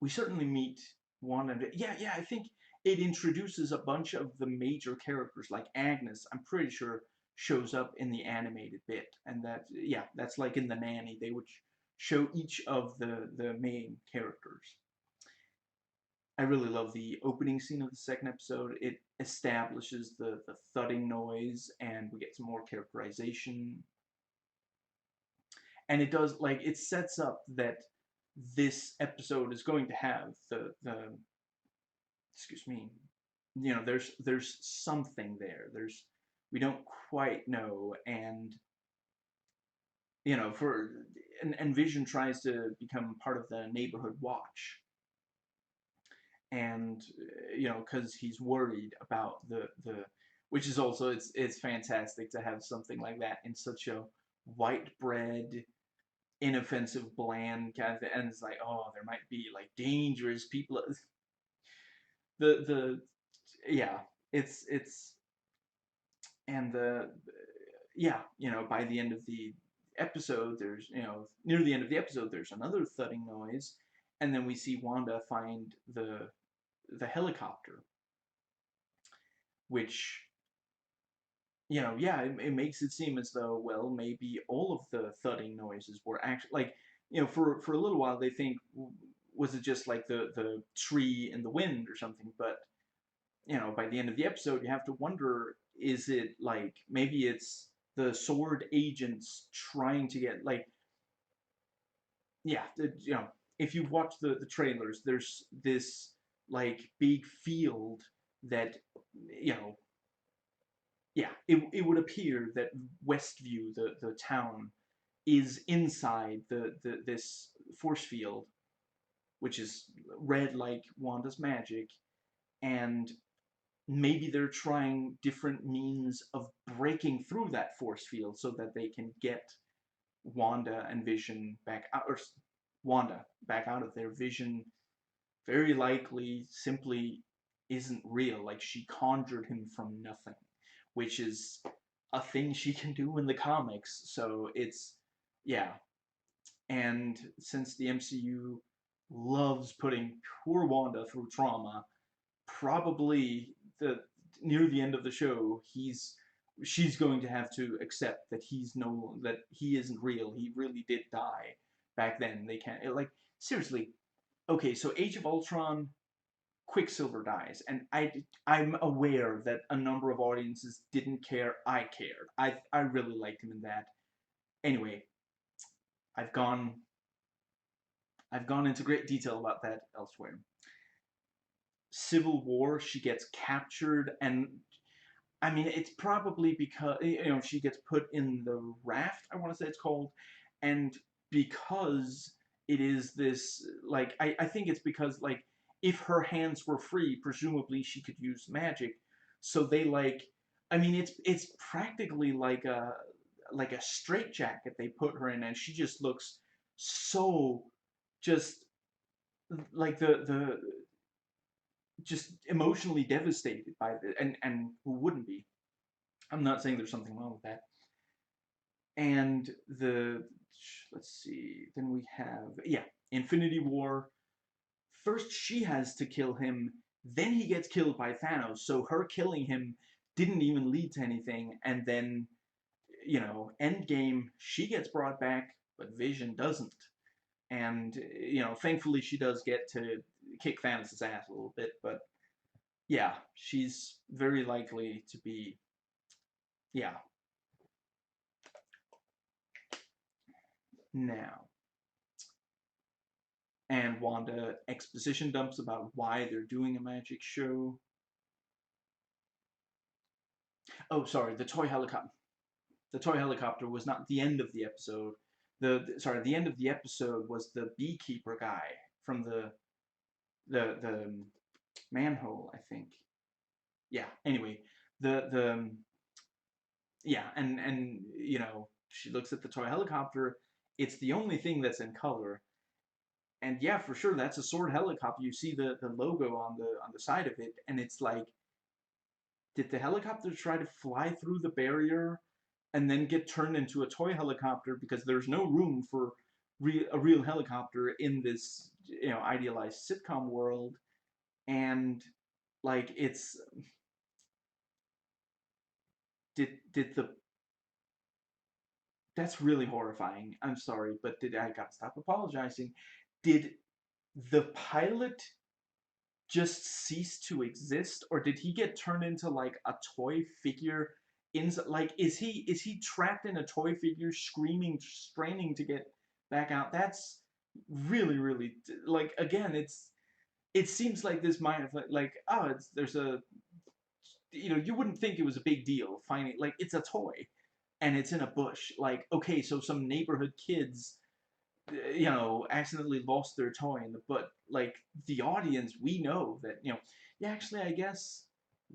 certainly meet one of it. Yeah, I think it introduces a bunch of the major characters, like Agnes. I'm pretty sure shows up in the animated bit, and that's like in The Nanny. They would show each of the main characters. I really love the opening scene of the second episode. It establishes the thudding noise, and we get some more characterization. And it does, like, it sets up that this episode is going to have the excuse me, there's something there. We don't quite know, and for and Vision tries to become part of the neighborhood watch, and because he's worried about the which is also it's fantastic to have something like that in such a white bread inoffensive bland kind of thing. And it's like, oh, there might be like dangerous people. The yeah, it's and the yeah, by the end of the episode, there's near the end of the episode, there's another thudding noise, and then we see Wanda find the helicopter, which yeah, it makes it seem as though, well, maybe all of the thudding noises were actually like, for a little while they think, was it just like the tree in the wind or something? But by the end of the episode, you have to wonder, is it like maybe it's the sword agents trying to get like, yeah, if you watch the trailers, there's this like big field that you know yeah, it would appear that Westview, the town, is inside this force field, which is red like Wanda's magic, and maybe they're trying different means of breaking through that force field so that they can get Wanda and Vision back out, or Wanda back out of their Vision. Very likely simply isn't real, like she conjured him from nothing. which is a thing she can do in the comics. So it's, yeah. And since the MCU loves putting poor Wanda through trauma, probably the near the end of the show, she's going to have to accept that that he isn't real. He really did die back then. They can't, like, seriously. Okay, so Age of Ultron, Quicksilver dies, and I'm aware that a number of audiences didn't care. I cared. I really liked him in that. Anyway, I've gone I've gone into great detail about that elsewhere. Civil War, she gets captured, and I mean, it's probably because, she gets put in the raft, I want to say it's called, and because it is this, like, I think it's because, like, if her hands were free, presumably she could use magic. So they, like, I mean, it's practically like a straitjacket they put her in, and she just looks so just like the just emotionally devastated by it, and who wouldn't be? I'm not saying there's something wrong with that. And let's see, then we have, yeah, Infinity War. First she has to kill him, then he gets killed by Thanos, so her killing him didn't even lead to anything. And then, Endgame, she gets brought back, but Vision doesn't. And, thankfully she does get to kick Thanos' ass a little bit, but yeah, she's very likely to be, yeah. Now, and Wanda exposition dumps about why they're doing a magic show. Oh, sorry, the toy helicopter. The toy helicopter was not the end of the episode. The end of the episode was the beekeeper guy from the manhole, I think. Yeah. Anyway, the yeah, and she looks at the toy helicopter. It's the only thing that's in color. And yeah, for sure, that's a sword helicopter. You see the logo on the side of it, and it's like, did the helicopter try to fly through the barrier and then get turned into a toy helicopter because there's no room for a real helicopter in this idealized sitcom world? And like, it's did the that's really horrifying. I'm sorry, but did I gotta stop apologizing? Did the pilot just cease to exist, or did he get turned into like a toy figure? Like, is he trapped in a toy figure, screaming, straining to get back out? That's really, really, like, again, it seems like this might have, like, oh, there's a, you wouldn't think it was a big deal finding, like, it's a toy and it's in a bush. Like, okay, so some neighborhood kids, accidentally lost their toy in the, but like, the audience, we know that, yeah, actually, I guess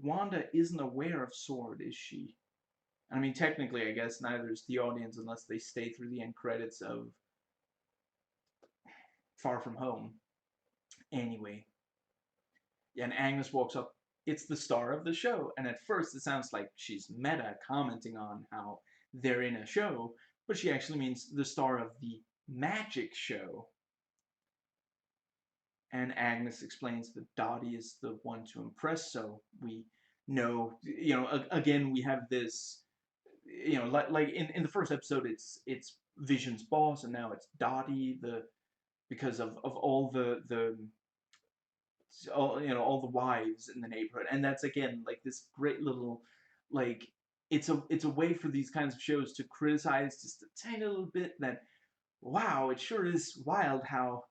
Wanda isn't aware of Sword, is she? I mean, technically, I guess neither is the audience unless they stay through the end credits of Far From Home. Anyway, yeah, and Agnes walks up. It's the star of the show, and at first it sounds like she's meta commenting on how they're in a show, but she actually means the star of the magic show. And Agnes explains that Dottie is the one to impress, so we know, again, we have this, like in the first episode, it's Vision's boss, and now it's Dottie, because of all all the wives in the neighborhood. And that's, again, like, this great little, like, it's a way for these kinds of shows to criticize just a tiny little bit that, wow, it sure is wild how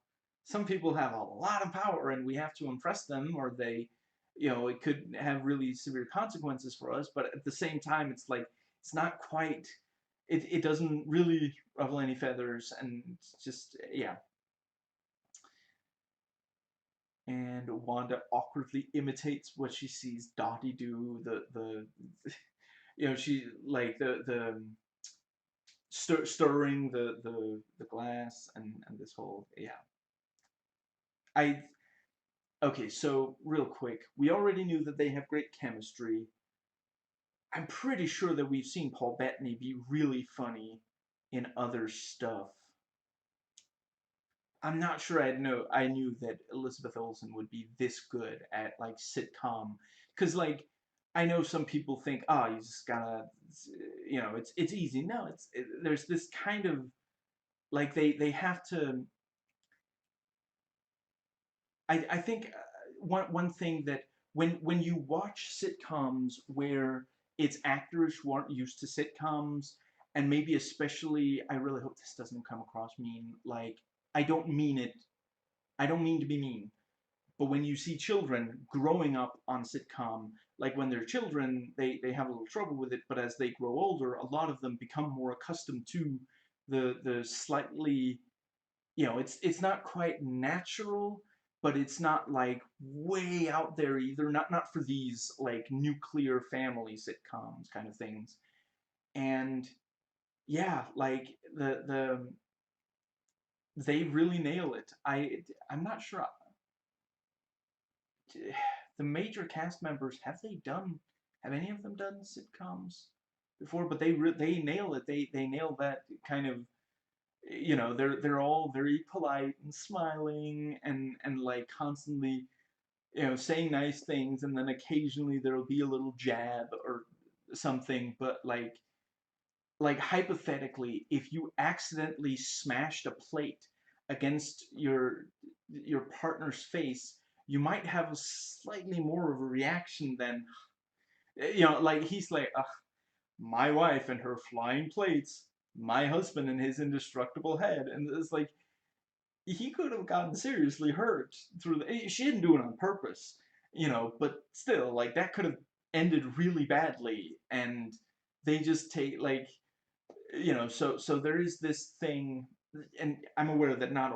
some people have a lot of power and we have to impress them, or it could have really severe consequences for us. But at the same time, it's like, it's not quite, it doesn't really ruffle any feathers, and it's just, yeah. And Wanda awkwardly imitates what she sees Dottie do. She, like, the stirring the glass, and this whole, yeah. I Okay, so real quick, we already knew that they have great chemistry. I'm pretty sure that we've seen Paul Bettany be really funny in other stuff. I'm not sure I knew that Elizabeth Olsen would be this good at like sitcom, because like I know some people think, oh, you just gotta, it's easy. No, there's this kind of like they have to. I think one thing that when you watch sitcoms where it's actors who aren't used to sitcoms, and maybe especially, I really hope this doesn't come across mean. Like I don't mean it. I don't mean to be mean. But when you see children growing up on sitcom, like when they're children, they have a little trouble with it. But as they grow older, a lot of them become more accustomed to the slightly, it's not quite natural, but it's not like way out there either. Not for these like nuclear family sitcoms kind of things. And yeah, like they really nail it. I'm not sure the major cast members, have any of them done sitcoms before? But they nail it. They nail that kind of, they're all very polite and smiling and like constantly, saying nice things, and then occasionally there'll be a little jab or something. But like hypothetically, if you accidentally smashed a plate against your partner's face, you might have a slightly more of a reaction than, like he's like, ugh, my wife and her flying plates, my husband and his indestructible head, and it's like he could have gotten seriously hurt through the. She didn't do it on purpose, but still, like that could have ended really badly, and they just take like, so there is this thing, and I'm aware that not,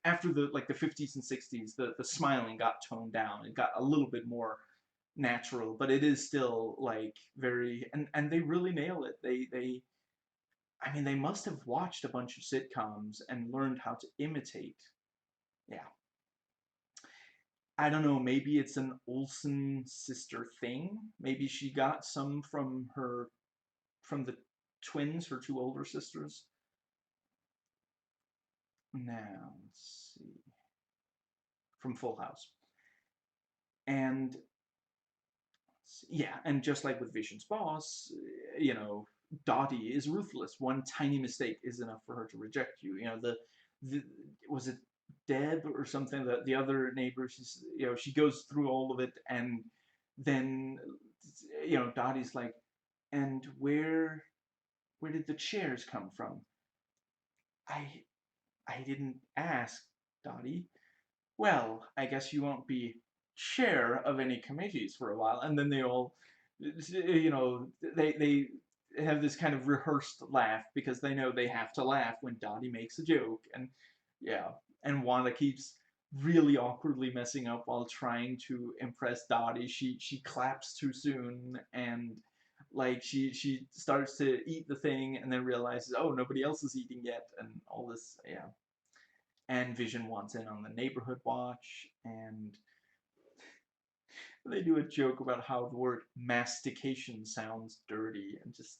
after the like the 50s and 60s, the smiling got toned down. It got a little bit more natural, but it is still like very, and they really nail it. I mean, they must have watched a bunch of sitcoms and learned how to imitate. Yeah. I don't know, maybe it's an Olsen sister thing. Maybe she got some from the twins, her two older sisters. Now, let's see. From Full House. And yeah, and just like with Vision's boss, Dottie is ruthless. One tiny mistake is enough for her to reject you. The was it Deb or something, that the other neighbor, she goes through all of it, and then Dottie's like, and where did the chairs come from? I I didn't ask, Dottie. Well, I guess you won't be chair of any committees for a while. And then they all, they have this kind of rehearsed laugh because they know they have to laugh when Dottie makes a joke. And yeah, and Wanda keeps really awkwardly messing up while trying to impress Dottie. She claps too soon, and like she starts to eat the thing and then realizes, oh, nobody else is eating yet, and all this. Yeah. And Vision wants in on the neighborhood watch, and they do a joke about how the word mastication sounds dirty, and just,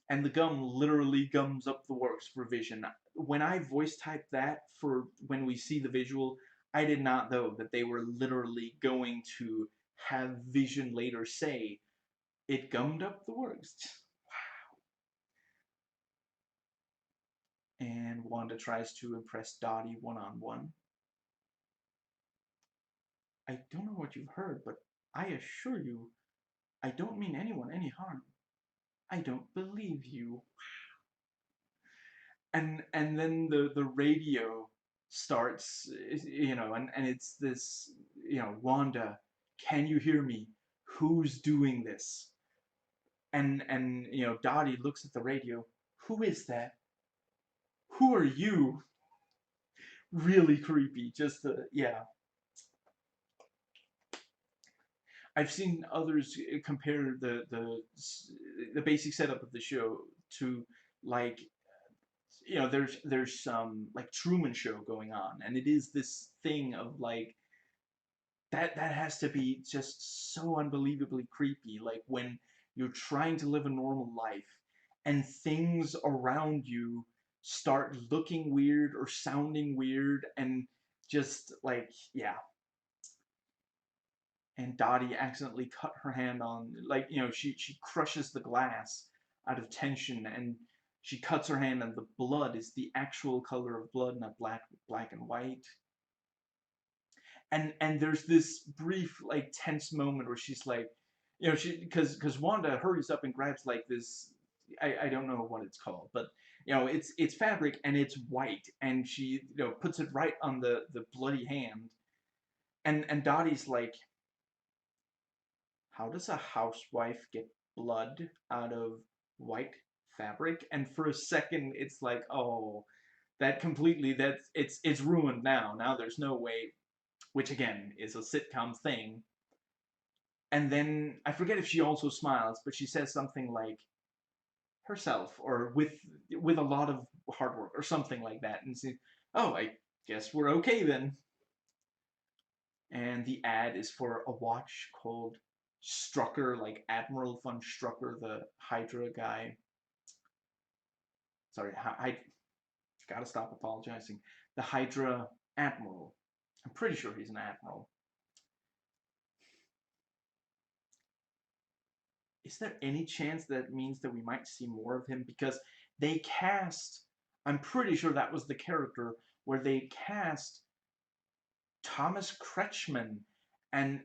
and the gum literally gums up the works for Vision. When I voice typed that for when we see the visual, I did not know that they were literally going to have Vision later say, it gummed up the works. And Wanda tries to impress Dottie one-on-one. I don't know what you've heard, but I assure you, I don't mean anyone any harm. I don't believe you. And then the radio starts, and it's this, Wanda, can you hear me? Who's doing this? And Dottie looks at the radio. Who is that? Who are you? Really creepy. Just the, yeah. I've seen others compare the basic setup of the show to like, there's some like Truman Show going on, and it is this thing of like that has to be just so unbelievably creepy. Like when you're trying to live a normal life and things around you start looking weird or sounding weird and just like yeah. And Dottie accidentally cut her hand on, like, she crushes the glass out of tension, and she cuts her hand and the blood is the actual color of blood, not black and white. And there's this brief like tense moment where she's like, she because Wanda hurries up and grabs like this, I don't know what it's called, but it's fabric and it's white, and she puts it right on the bloody hand, and Dottie's like, how does a housewife get blood out of white fabric? And for a second it's like, oh, that completely, it's ruined now. Now there's no way, which again is a sitcom thing. And then I forget if she also smiles, but she says something like herself or with a lot of hard work or something like that, and say, "Oh, I guess we're okay then." And the ad is for a watch called Strucker, like Admiral von Strucker, the Hydra guy. Sorry, I gotta stop apologizing. The Hydra Admiral. I'm pretty sure he's an admiral. Is there any chance that means that we might see more of him? Because they cast, I'm pretty sure that was the character where they cast Thomas Kretschmann, and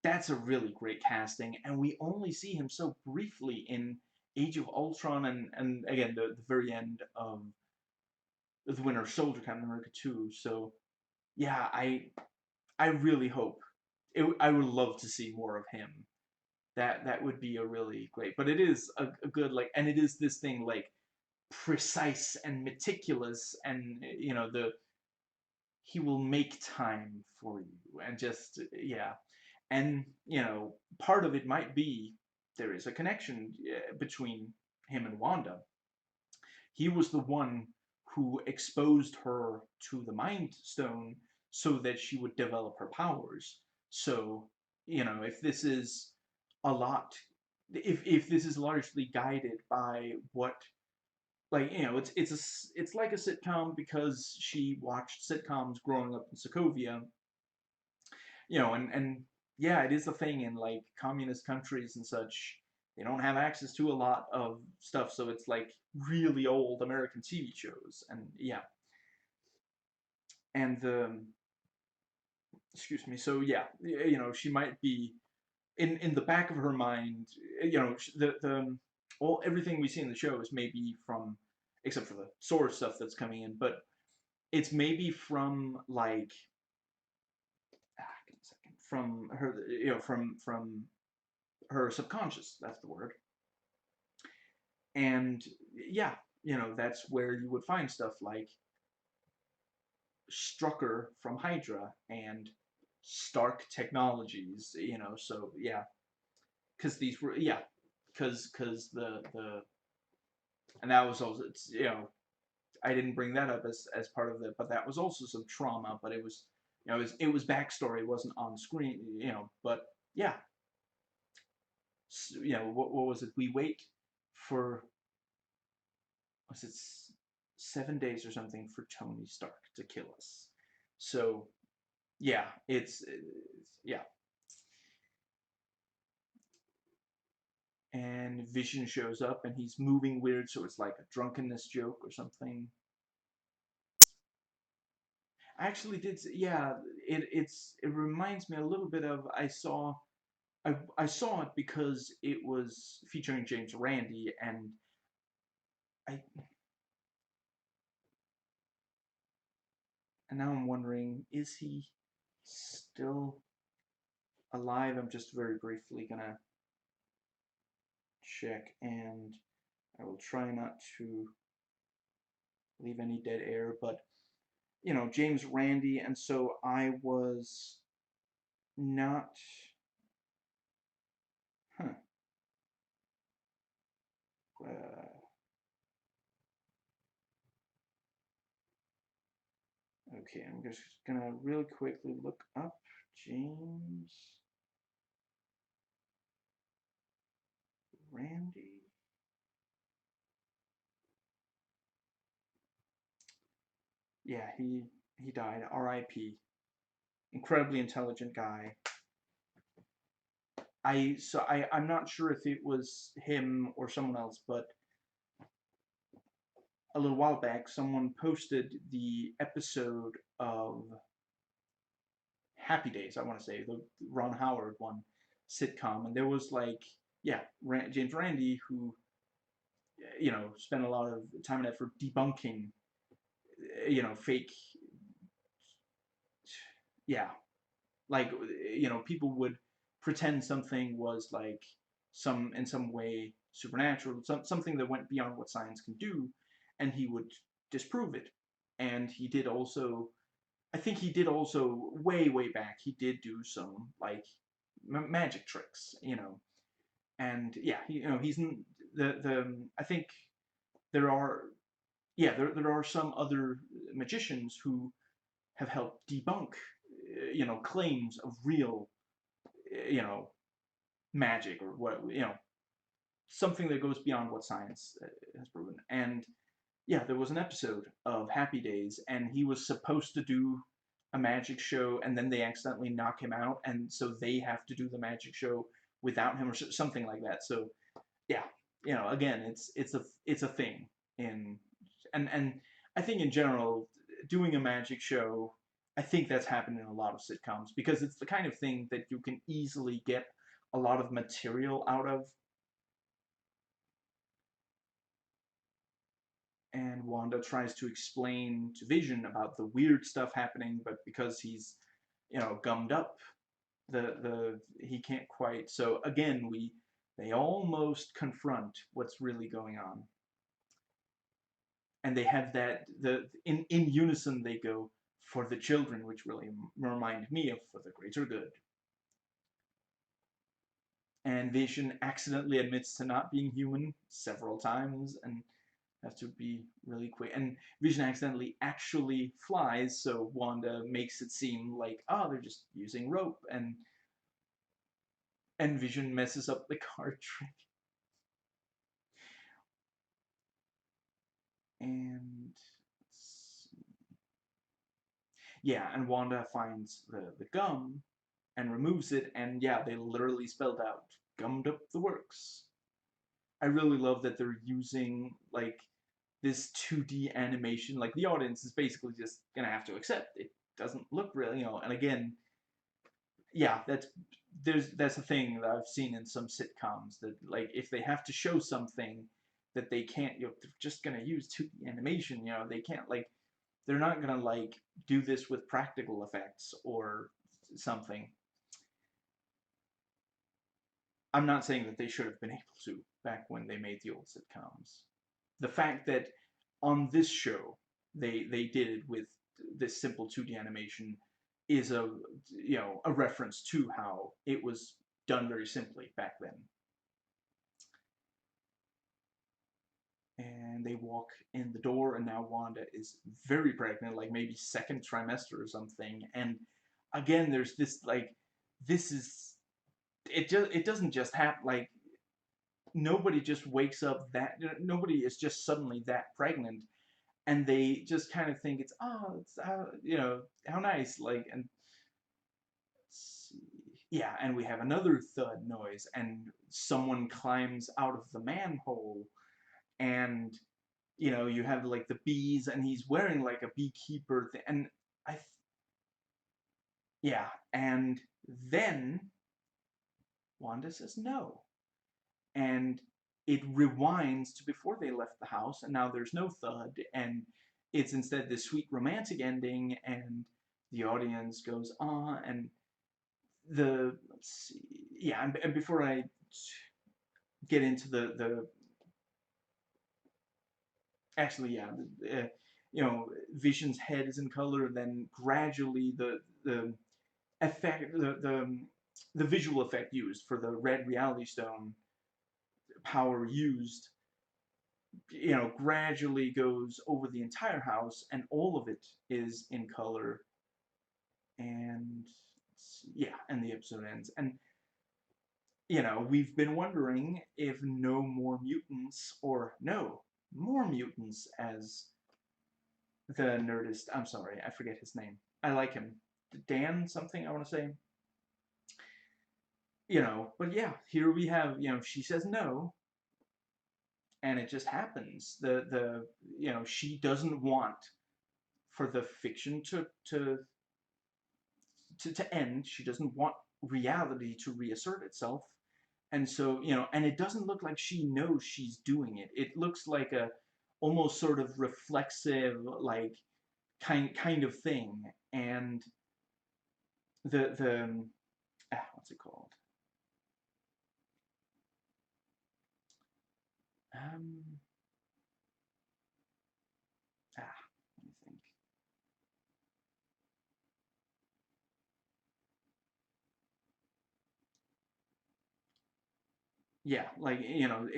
that's a really great casting, and we only see him so briefly in Age of Ultron and again the very end of The Winter Soldier, Captain America 2. So yeah, I really hope I would love to see more of him. That would be a really great. But it is a good like, and it is this thing like precise and meticulous, and the he will make time for you, and just yeah. And part of it might be there is a connection between him and Wanda. He was the one who exposed her to the Mind Stone so that she would develop her powers. So, if this is a lot, if this is largely guided by what, like, it's like a sitcom because she watched sitcoms growing up in Sokovia, and yeah, it is a thing in like communist countries and such. They don't have access to a lot of stuff, so it's like really old American TV shows, and yeah, and excuse me. So yeah, she might be in the back of her mind. The all everything we see in the show is maybe from, except for the source stuff that's coming in, but it's maybe from like give me a second, from her, from her subconscious. That's the word. And yeah, that's where you would find stuff like Strucker from Hydra and Stark Technologies. So yeah, because these were, yeah, because the and that was also, it's, I didn't bring that up as part of it, but that was also some trauma. But it was, it was backstory. It wasn't on screen. But yeah, what was it? We wait for, was it 7 days or something for Tony Stark to kill us. So yeah, yeah. And Vision shows up and he's moving weird, so it's like a drunkenness joke or something. I actually did, yeah. It reminds me a little bit of, I saw it because it was featuring James Randi, and I and now I'm wondering, is he still alive? I'm just very briefly gonna check, and I will try not to leave any dead air, but James Randi, and so I was not, huh, okay, I'm just gonna really quickly look up James Randy. Yeah, he died. R.I.P. Incredibly intelligent guy. I'm not sure if it was him or someone else, but a little while back someone posted the episode of Happy Days, I want to say, the Ron Howard one sitcom, and there was like, yeah, James Randi, who spent a lot of time and effort debunking fake, yeah, like people would pretend something was like in some way supernatural, something that went beyond what science can do, and he would disprove it. And he did also, I think he did also way back, he did do some like magic tricks, and yeah, he's in the I think there are, yeah, there are some other magicians who have helped debunk claims of real you know magic, or what, something that goes beyond what science has proven. And yeah, there was an episode of Happy Days, and he was supposed to do a magic show, and then they accidentally knock him out, and so they have to do the magic show without him, or something like that. So yeah, again, it's a thing in, and I think in general, doing a magic show, I think that's happened in a lot of sitcoms, because it's the kind of thing that you can easily get a lot of material out of. And Wanda tries to explain to Vision about the weird stuff happening, but because he's, gummed up, he can't quite. So again, they almost confront what's really going on, and they have that in unison they go, for the children, which really remind me of for the greater good. And Vision accidentally admits to not being human several times, and have to be really quick. And Vision accidentally actually flies, so Wanda makes it seem like, oh, they're just using rope, and Vision messes up the card trick. And yeah, and Wanda finds the gum and removes it, and yeah, they literally spelled out, gummed up the works. I really love that they're using like this 2D animation. Like, the audience is basically just gonna have to accept it doesn't look real, and again, yeah, that's a thing that I've seen in some sitcoms, that like if they have to show something that they can't, they're just gonna use 2D animation, they can't, like, they're not gonna like do this with practical effects or something. I'm not saying that they should have been able to back when they made the old sitcoms. The fact that on this show they did it with this simple 2D animation is a reference to how it was done very simply back then. And they walk in the door, and now Wanda is very pregnant, like maybe second trimester or something. And again, there's this like, this is, it doesn't just happen, like, nobody just wakes up, that nobody is just suddenly that pregnant, and they just kind of think it's how, how nice, like. And yeah, and we have another thud noise, and someone climbs out of the manhole, and you have like the bees, and he's wearing like a beekeeper thing, and I yeah, and then Wanda says no, and it rewinds to before they left the house, and now there's no thud, and it's instead this sweet romantic ending, and the audience goes, ah. And let's see, yeah, and before I get into the actually, yeah, Vision's head is in color, and then gradually the effect, the visual effect used for the red reality stone power used, gradually goes over the entire house, and all of it is in color. And yeah, and the episode ends. And you know, we've been wondering if no more mutants, or no, more mutants, as the nerdist, I'm sorry, I forget his name. I like him. Dan something, I want to say. You know, but yeah, here we have, you know, she says no, and it just happens. You know, she doesn't want for the fiction to end. She doesn't want reality to reassert itself. And so, you know, and it doesn't look like she knows she's doing it. It looks like a almost sort of reflexive, like kind of thing. And the what's it called? Um, let me think. Yeah, like you know,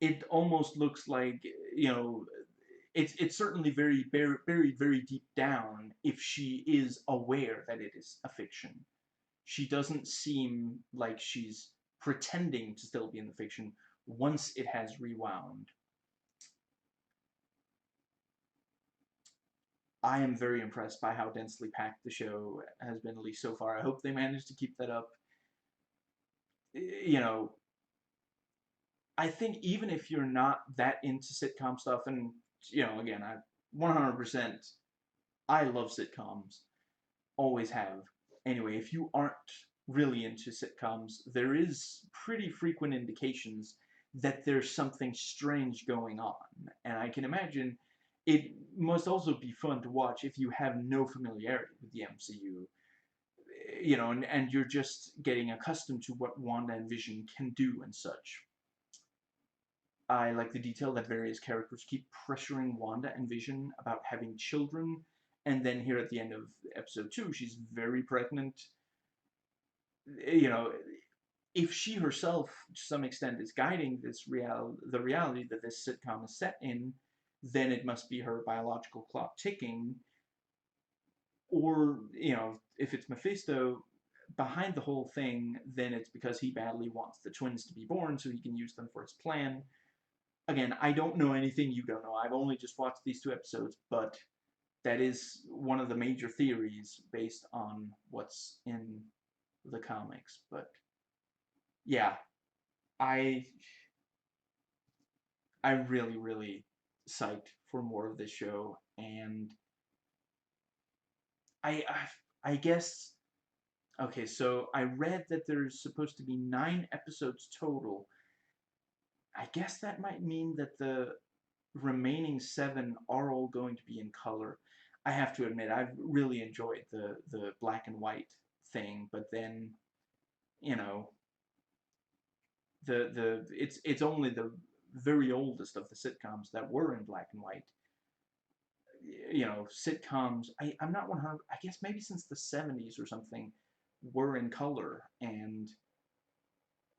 it almost looks like, you know, it's certainly very deep down if she is aware that it is a fiction. She doesn't seem like she's pretending to still be in the fiction once it has rewound. I am very impressed by how densely packed the show has been, at least so far. I hope they manage to keep that up. You know, I think even if you're not that into sitcom stuff, and you know, again, I 100%, I love sitcoms, always have. Anyway, if you aren't really into sitcoms, there is pretty frequent indications that there's something strange going on, and I can imagine it must also be fun to watch if you have no familiarity with the MCU, you know, and you're just getting accustomed to what Wanda and Vision can do and such. I like the detail that various characters keep pressuring Wanda and Vision about having children, and then here at the end of episode 2, she's very pregnant. You know, if she herself, to some extent, is guiding the reality that this sitcom is set in, then it must be her biological clock ticking. Or, you know, if it's Mephisto behind the whole thing, then it's because he badly wants the twins to be born so he can use them for his plan. Again, I don't know anything you don't know. I've only just watched these 2 episodes, but that is one of the major theories based on what's in the comics. But yeah, I I'm really psyched for more of this show, and I I guess okay. So I read that there's supposed to be 9 episodes total. I guess that might mean that the remaining 7 are all going to be in color. I have to admit, I've really enjoyed the black and white thing, but then, you know, it's only the very oldest of the sitcoms that were in black and white. You know, sitcoms, I'm not 100, I guess maybe since the 70s or something, were in color, and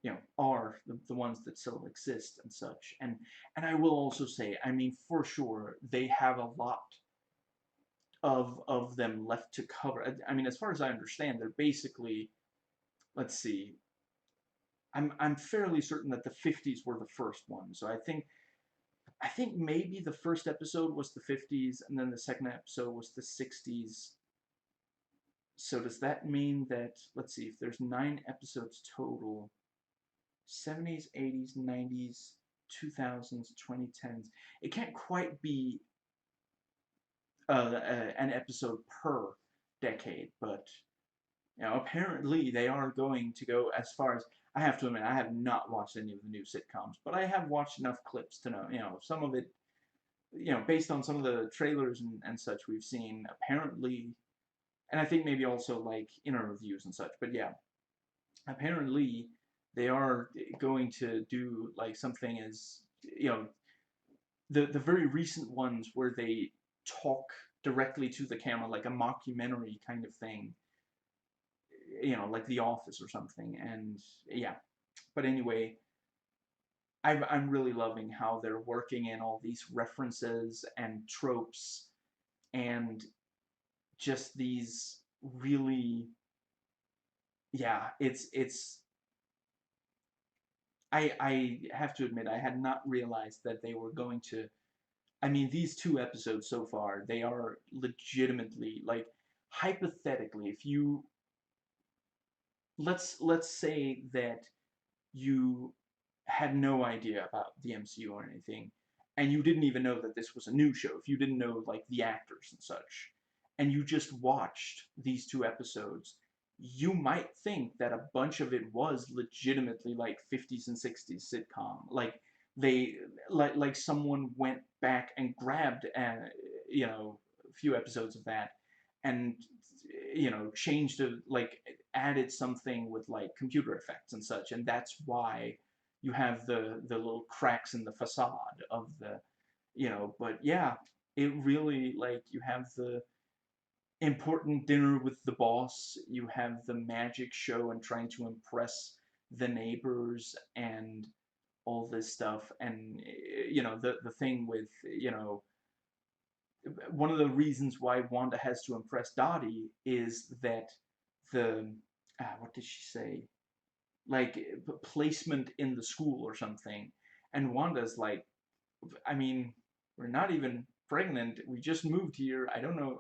you know, are the ones that still exist and such. And I will also say, I mean, for sure, they have a lot of them left to cover. I mean, as far as I understand, they're basically, let's see, I'm fairly certain that the 50s were the first one. So I think maybe the first episode was the 50s, and then the second episode was the 60s. So does that mean that, let's see, if there's 9 episodes total, 70s, 80s, 90s, 2000s, 2010s, it can't quite be an episode per decade, but you know, apparently they are going to go as far as, I have to admit, I have not watched any of the new sitcoms, but I have watched enough clips to know, you know, some of it, you know, based on some of the trailers and such we've seen, apparently, and I think maybe also like inner reviews and such, but yeah, apparently they are going to do like something as, you know, the very recent ones where they talk directly to the camera, like a mockumentary kind of thing, you know, like The Office or something. And yeah, but anyway, I'm really loving how they're working in all these references and tropes and just these. really, yeah, it's I have to admit I had not realized that they were going to. I mean, these two episodes so far, they are legitimately, like, hypothetically, if you, let's say that you had no idea about the MCU or anything, and you didn't even know that this was a new show, if you didn't know, like, the actors and such, and you just watched these two episodes, you might think that a bunch of it was legitimately like 50s and 60s sitcom. Like, they, like someone went back and grabbed, a few episodes of that, and changed it, like, added something with like computer effects and such, and that's why you have the little cracks in the facade of the, but yeah, it really, like, you have the important dinner with the boss, you have the magic show and trying to impress the neighbors and all this stuff, and the thing with, one of the reasons why Wanda has to impress Dottie is that the, what did she say? Like, placement in the school or something. And Wanda's like, I mean, we're not even pregnant. We just moved here. I don't know,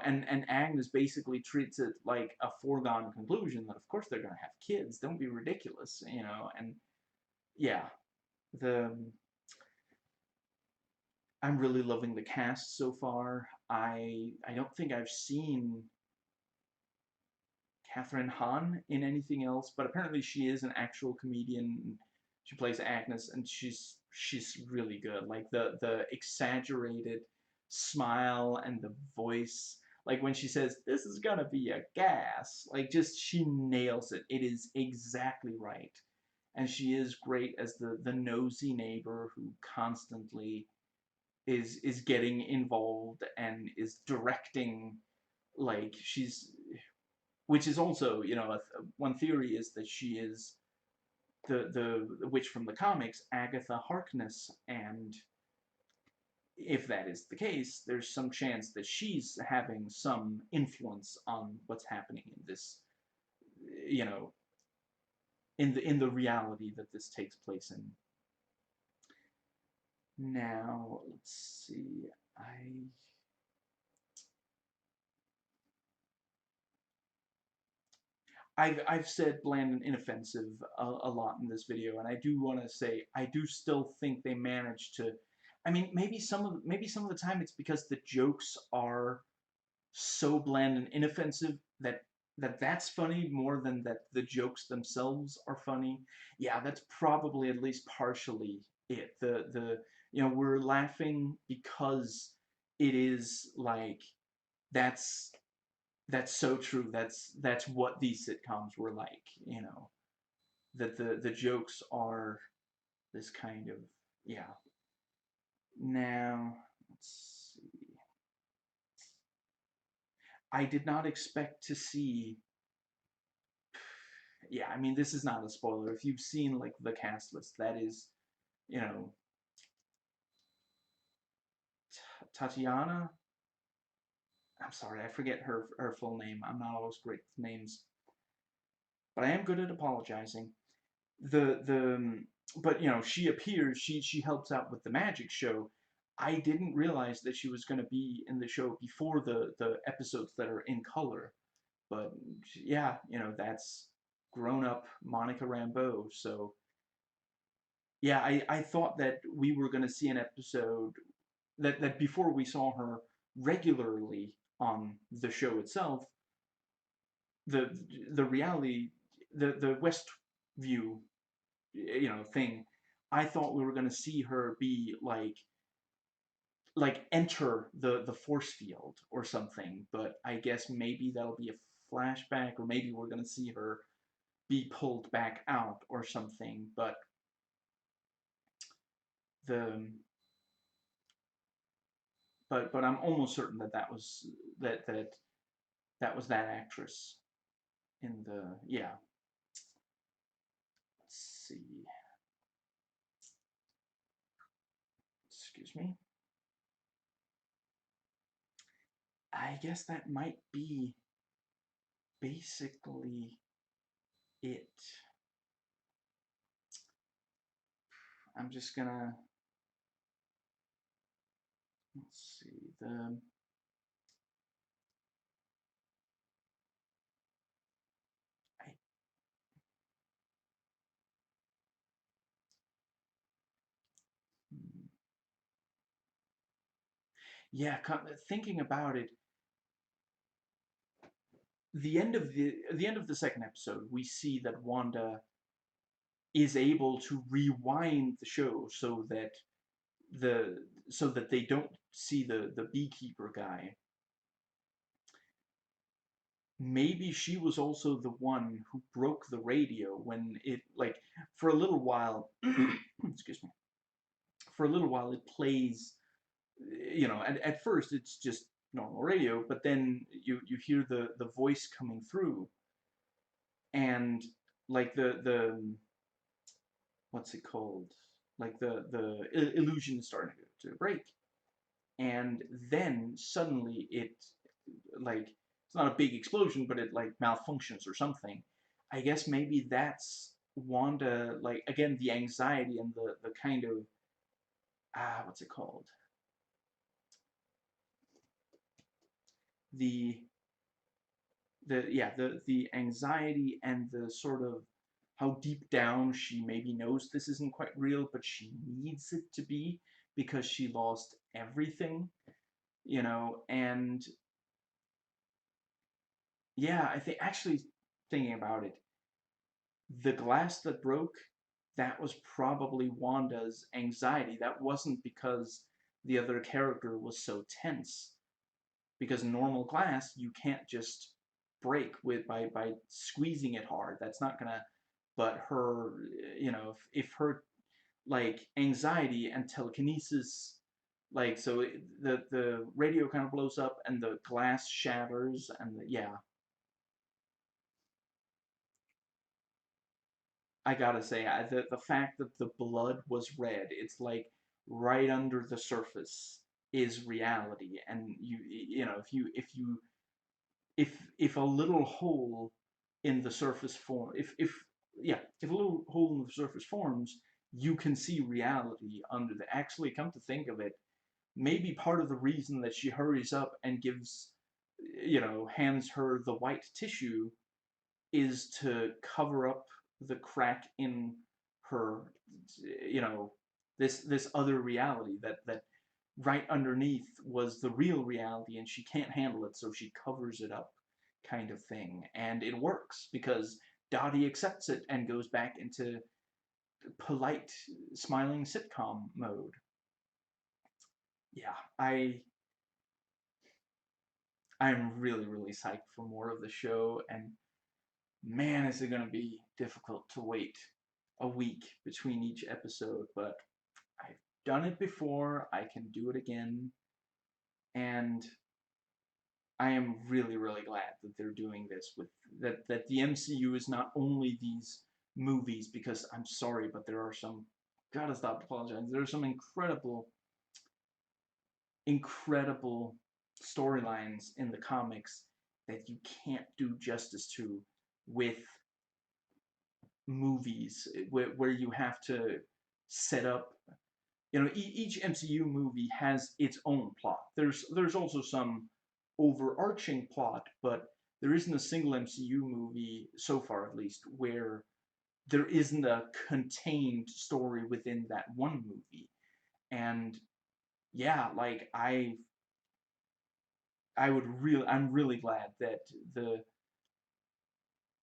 and Agnes basically treats it like a foregone conclusion that of course they're gonna have kids. Don't be ridiculous, and yeah, the I'm really loving the cast so far. I don't think I've seen Catherine Hahn in anything else, but apparently she is an actual comedian. She plays Agnes, and she's really good. Like, the exaggerated smile and the voice, like when she says this is gonna be a gas, like, just she nails it. It is exactly right, and she is great as the nosy neighbor who constantly is getting involved and is directing, like, she's, which is also, one theory is that she is the witch from the comics, Agatha Harkness, and if that is the case, there's some chance that she's having some influence on what's happening in this, you know, in the reality that this takes place in. Now, let's see. I've said bland and inoffensive a lot in this video, and I do want to say I do still think they managed to. I mean, maybe some of the time it's because the jokes are so bland and inoffensive that's funny more than that the jokes themselves are funny. Yeah, that's probably at least partially it. We're laughing because it is like, that's that's so true. That's what these sitcoms were like, that the jokes are this kind of, yeah. Now, let's see. I did not expect to see, yeah, I mean, this is not a spoiler. If you've seen, like, the cast list, that is, you know, Tatiana. I'm sorry, I forget her full name. I'm not always great with names, but I am good at apologizing. The But she appears, she helps out with the magic show. I didn't realize that she was going to be in the show before the episodes that are in color. But yeah, that's grown up Monica Rambeau. So yeah, I thought that we were going to see an episode that before we saw her regularly on the show itself, the the reality, the West View, thing. I thought we were going to see her be like enter the force field or something, but I guess maybe that'll be a flashback, or maybe we're going to see her be pulled back out or something. The but I'm almost certain that was that actress in the, yeah. Let's see. Excuse me. I guess that might be basically it. I'm just gonna, let's see, I, hmm. Yeah, thinking about it, the end of the second episode, we see that Wanda is able to rewind the show the so that they don't see the beekeeper guy. Maybe she was also the one who broke the radio when it, like, for a little while, excuse me, for a little while it plays, at first it's just normal radio, but then you hear the voice coming through, and like the what's it called, like the illusion is starting to break, and then suddenly it, like, it's not a big explosion, but it like malfunctions or something. I guess maybe that's Wanda, like, again, the anxiety and the kind of, what's it called, the the anxiety and the sort of how deep down she maybe knows this isn't quite real, but she needs it to be because she lost everything, and yeah, I think, actually, thinking about it, the glass that broke, that was probably Wanda's anxiety. That wasn't because the other character was so tense. Because normal glass, you can't just break by squeezing it hard. That's not gonna. But her, if her, like, anxiety and telekinesis, like, so the radio kind of blows up and the glass shatters, and yeah, I gotta say, the fact that the blood was red, it's like right under the surface is reality, and if a little hole in the surface form, if a little hole in the surface forms, you can see reality under the. Actually, come to think of it, maybe part of the reason that she hurries up and hands her the white tissue is to cover up the crack in her, you know, this other reality that right underneath was the real reality, and she can't handle it, so she covers it up, kind of thing. And it works because Dottie accepts it and goes back into polite, smiling sitcom mode. Yeah, I'm really, really psyched for more of the show, and man, is it going to be difficult to wait a week between each episode, but I've done it before, I can do it again, and I am really, really glad that they're doing this with that the MCU is not only these movies, because I'm sorry, but there are some, gotta stop apologizing, there are some incredible, incredible storylines in the comics that you can't do justice to with movies, where you have to set up, each MCU movie has its own plot. There's also some overarching plot, but there isn't a single MCU movie, so far at least, where there isn't a contained story within that one movie. And yeah, like, I'm really glad that the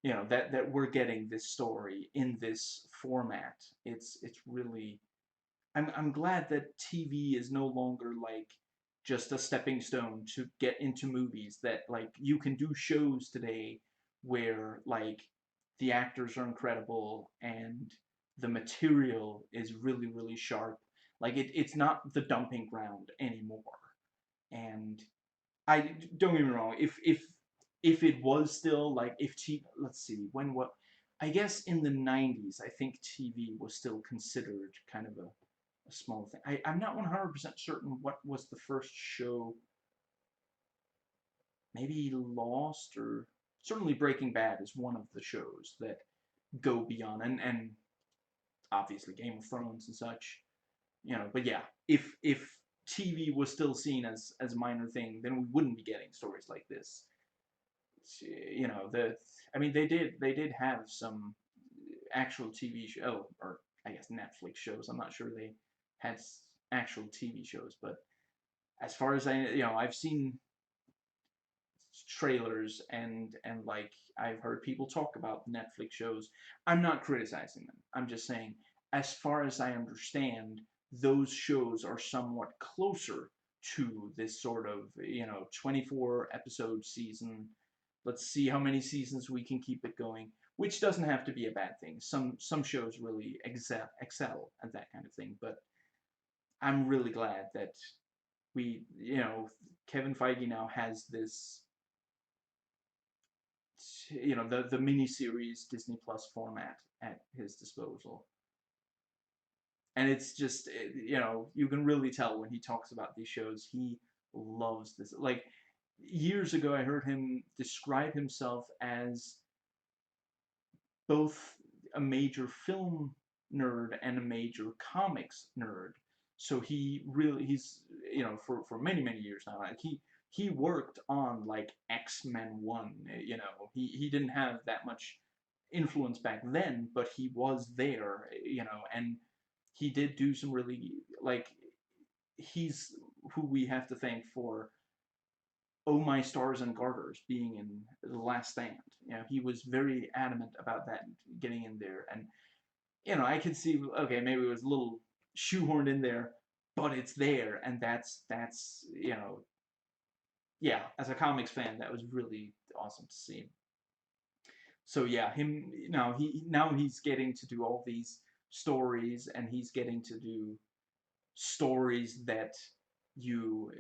that we're getting this story in this format. It's really, I'm glad that TV is no longer like just a stepping stone to get into movies. That, like, you can do shows today where, like, the actors are incredible and the material is really, really sharp. Like, it's not the dumping ground anymore. And I don't get me wrong. If it was still like, if T let's see, when what, I guess in the 90s, I think TV was still considered kind of a small thing. I'm not 100% certain what was the first show. maybe Lost, or certainly Breaking Bad is one of the shows that go beyond, and obviously Game of Thrones and such, but yeah, if TV was still seen as a minor thing, then we wouldn't be getting stories like this. The I mean, they did have some actual TV show, or I guess Netflix shows. I'm not sure they had actual TV shows, but as far as I've seen trailers, and like I've heard people talk about Netflix shows. I'm not criticizing them. I'm just saying, as far as I understand, those shows are somewhat closer to this sort of 24 episode season. Let's see how many seasons we can keep it going, which doesn't have to be a bad thing. Some shows really excel at that kind of thing, but I'm really glad that Kevin Feige now has this, the miniseries Disney Plus format at his disposal. And it's just, you can really tell when he talks about these shows, he loves this. Like, years ago, I heard him describe himself as both a major film nerd and a major comics nerd. So he's, for many, many years now, like he worked on like X-Men 1, he didn't have that much influence back then, but he was there, and he did do some really, like, he's who we have to thank for Oh My Stars and Garters being in The Last Stand. He was very adamant about that getting in there, and I could see, okay, maybe it was a little shoehorned in there, but it's there, and that's yeah, as a comics fan, that was really awesome to see. So yeah, him now he's getting to do all these stories, and he's getting to do stories that you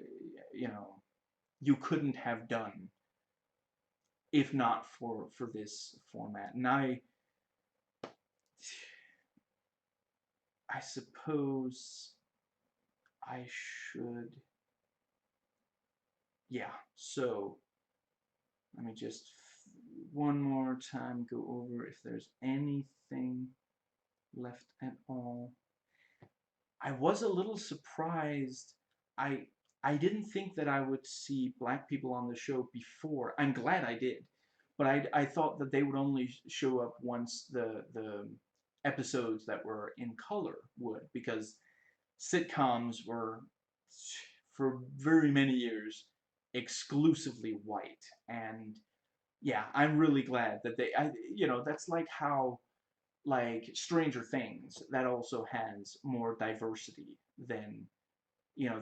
you know you couldn't have done if not for this format. And I suppose I should, yeah. So let me just one more time go over if there's anything left at all. I was a little surprised. I I didn't think that I would see black people on the show before. I'm glad I did, but I thought that they would only show up once the episodes that were in color would, because sitcoms were for very many years exclusively white. And yeah, I'm really glad that that's like how, like, Stranger Things, that also has more diversity than,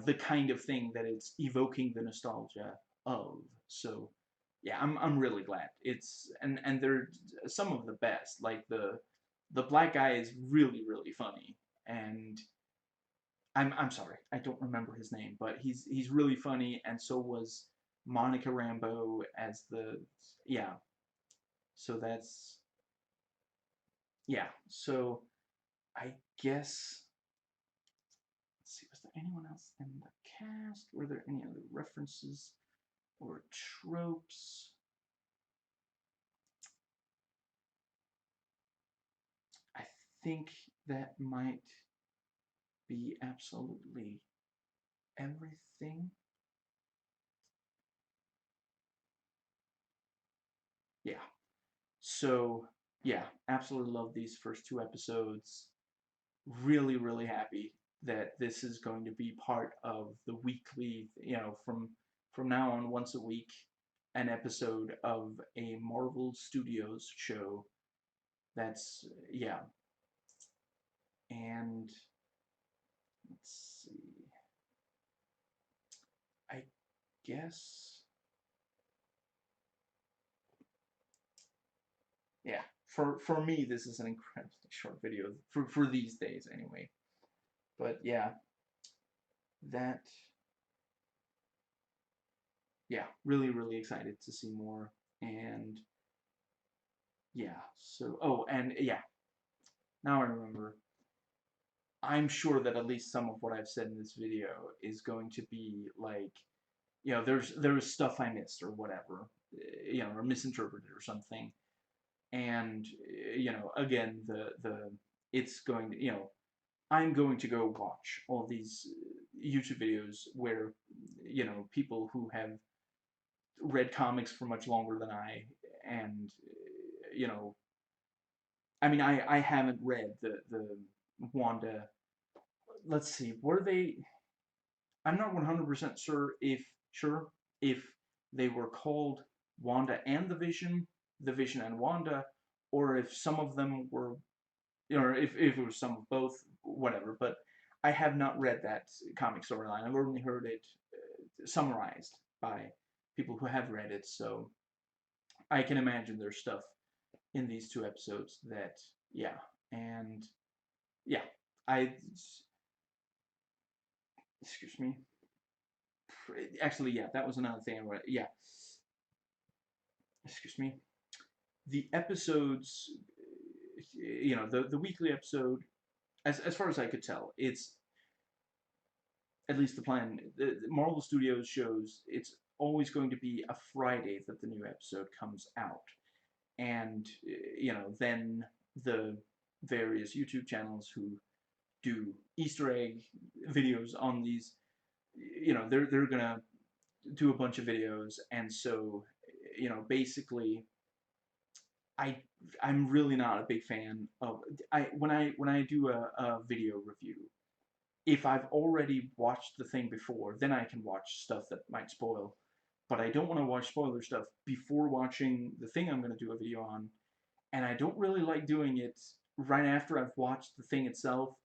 the kind of thing that it's evoking the nostalgia of. So yeah, I'm really glad. And they're some of the best. Like the black guy is really, really funny. And I'm sorry, I don't remember his name, but he's really funny, and so was Monica Rambeau as the, yeah. So that's, yeah. So I guess, let's see, was there anyone else in the cast? Were there any other references or tropes? I think that might be absolutely everything. Yeah. So, yeah, absolutely love these first two episodes. Really, really happy that this is going to be part of the weekly, from now on, once a week, an episode of a Marvel Studios show. That's, yeah. And let's see. I guess, yeah. For me, this is an incredibly short video for these days, anyway. But yeah, that, yeah, really, really excited to see more. And yeah, so, oh, and yeah, now I remember. I'm sure that at least some of what I've said in this video is going to be like you know, there was stuff I missed or whatever, you know, or misinterpreted or something. And you know, again, the it's going to, you know, I'm going to go watch all these YouTube videos where, you know, people who have read comics for much longer than I, and you know, I mean, I haven't read the Wanda. Let's see, were they? I'm not 100% sure if they were called Wanda and the Vision and Wanda, or if some of them were, or if it was some of both, whatever. But I have not read that comic storyline. I've only heard it summarized by people who have read it, so I can imagine there's stuff in these two episodes that, yeah, and yeah, I, excuse me, actually, yeah, that was another thing. Yeah, excuse me, the episodes, you know, the weekly episode, as far as I could tell, it's at least the plan. The Marvel Studios shows it's always going to be a Friday that the new episode comes out, and you know, then the various YouTube channels who do Easter egg videos on these, you know, they're gonna do a bunch of videos, and so, you know, basically, I I'm really not a big fan of, when I do a video review, if I've already watched the thing before, then I can watch stuff that might spoil. But I don't want to watch spoiler stuff before watching the thing I'm going to do a video on, and I don't really like doing it right after I've watched the thing itself,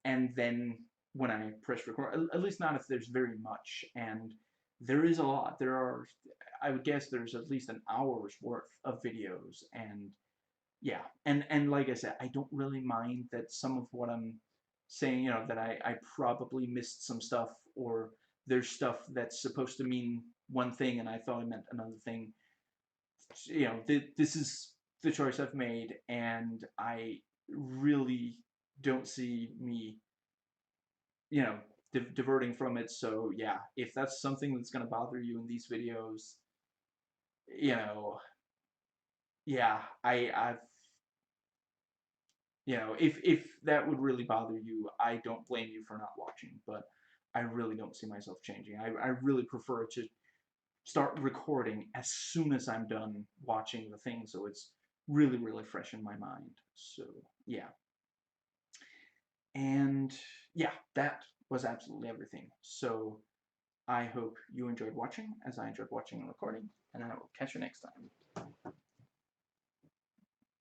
and then when I press record, at least not if there's very much, and there is a lot. There are, I would guess there's at least an hour's worth of videos, and yeah, and like I said, I don't really mind that some of what I'm saying, you know, that I probably missed some stuff, or there's stuff that's supposed to mean one thing and I thought it meant another thing. You know, this is the choice I've made, and I really don't see me, you know, diverting from it. So yeah, if that's something that's gonna bother you in these videos, you know, yeah, I've, you know, if that would really bother you, I don't blame you for not watching, but I really don't see myself changing. I really prefer to start recording as soon as I'm done watching the thing, so it's really, really fresh in my mind. So, yeah. And yeah, that was absolutely everything. So, I hope you enjoyed watching, as I enjoyed watching and recording, and I will catch you next time.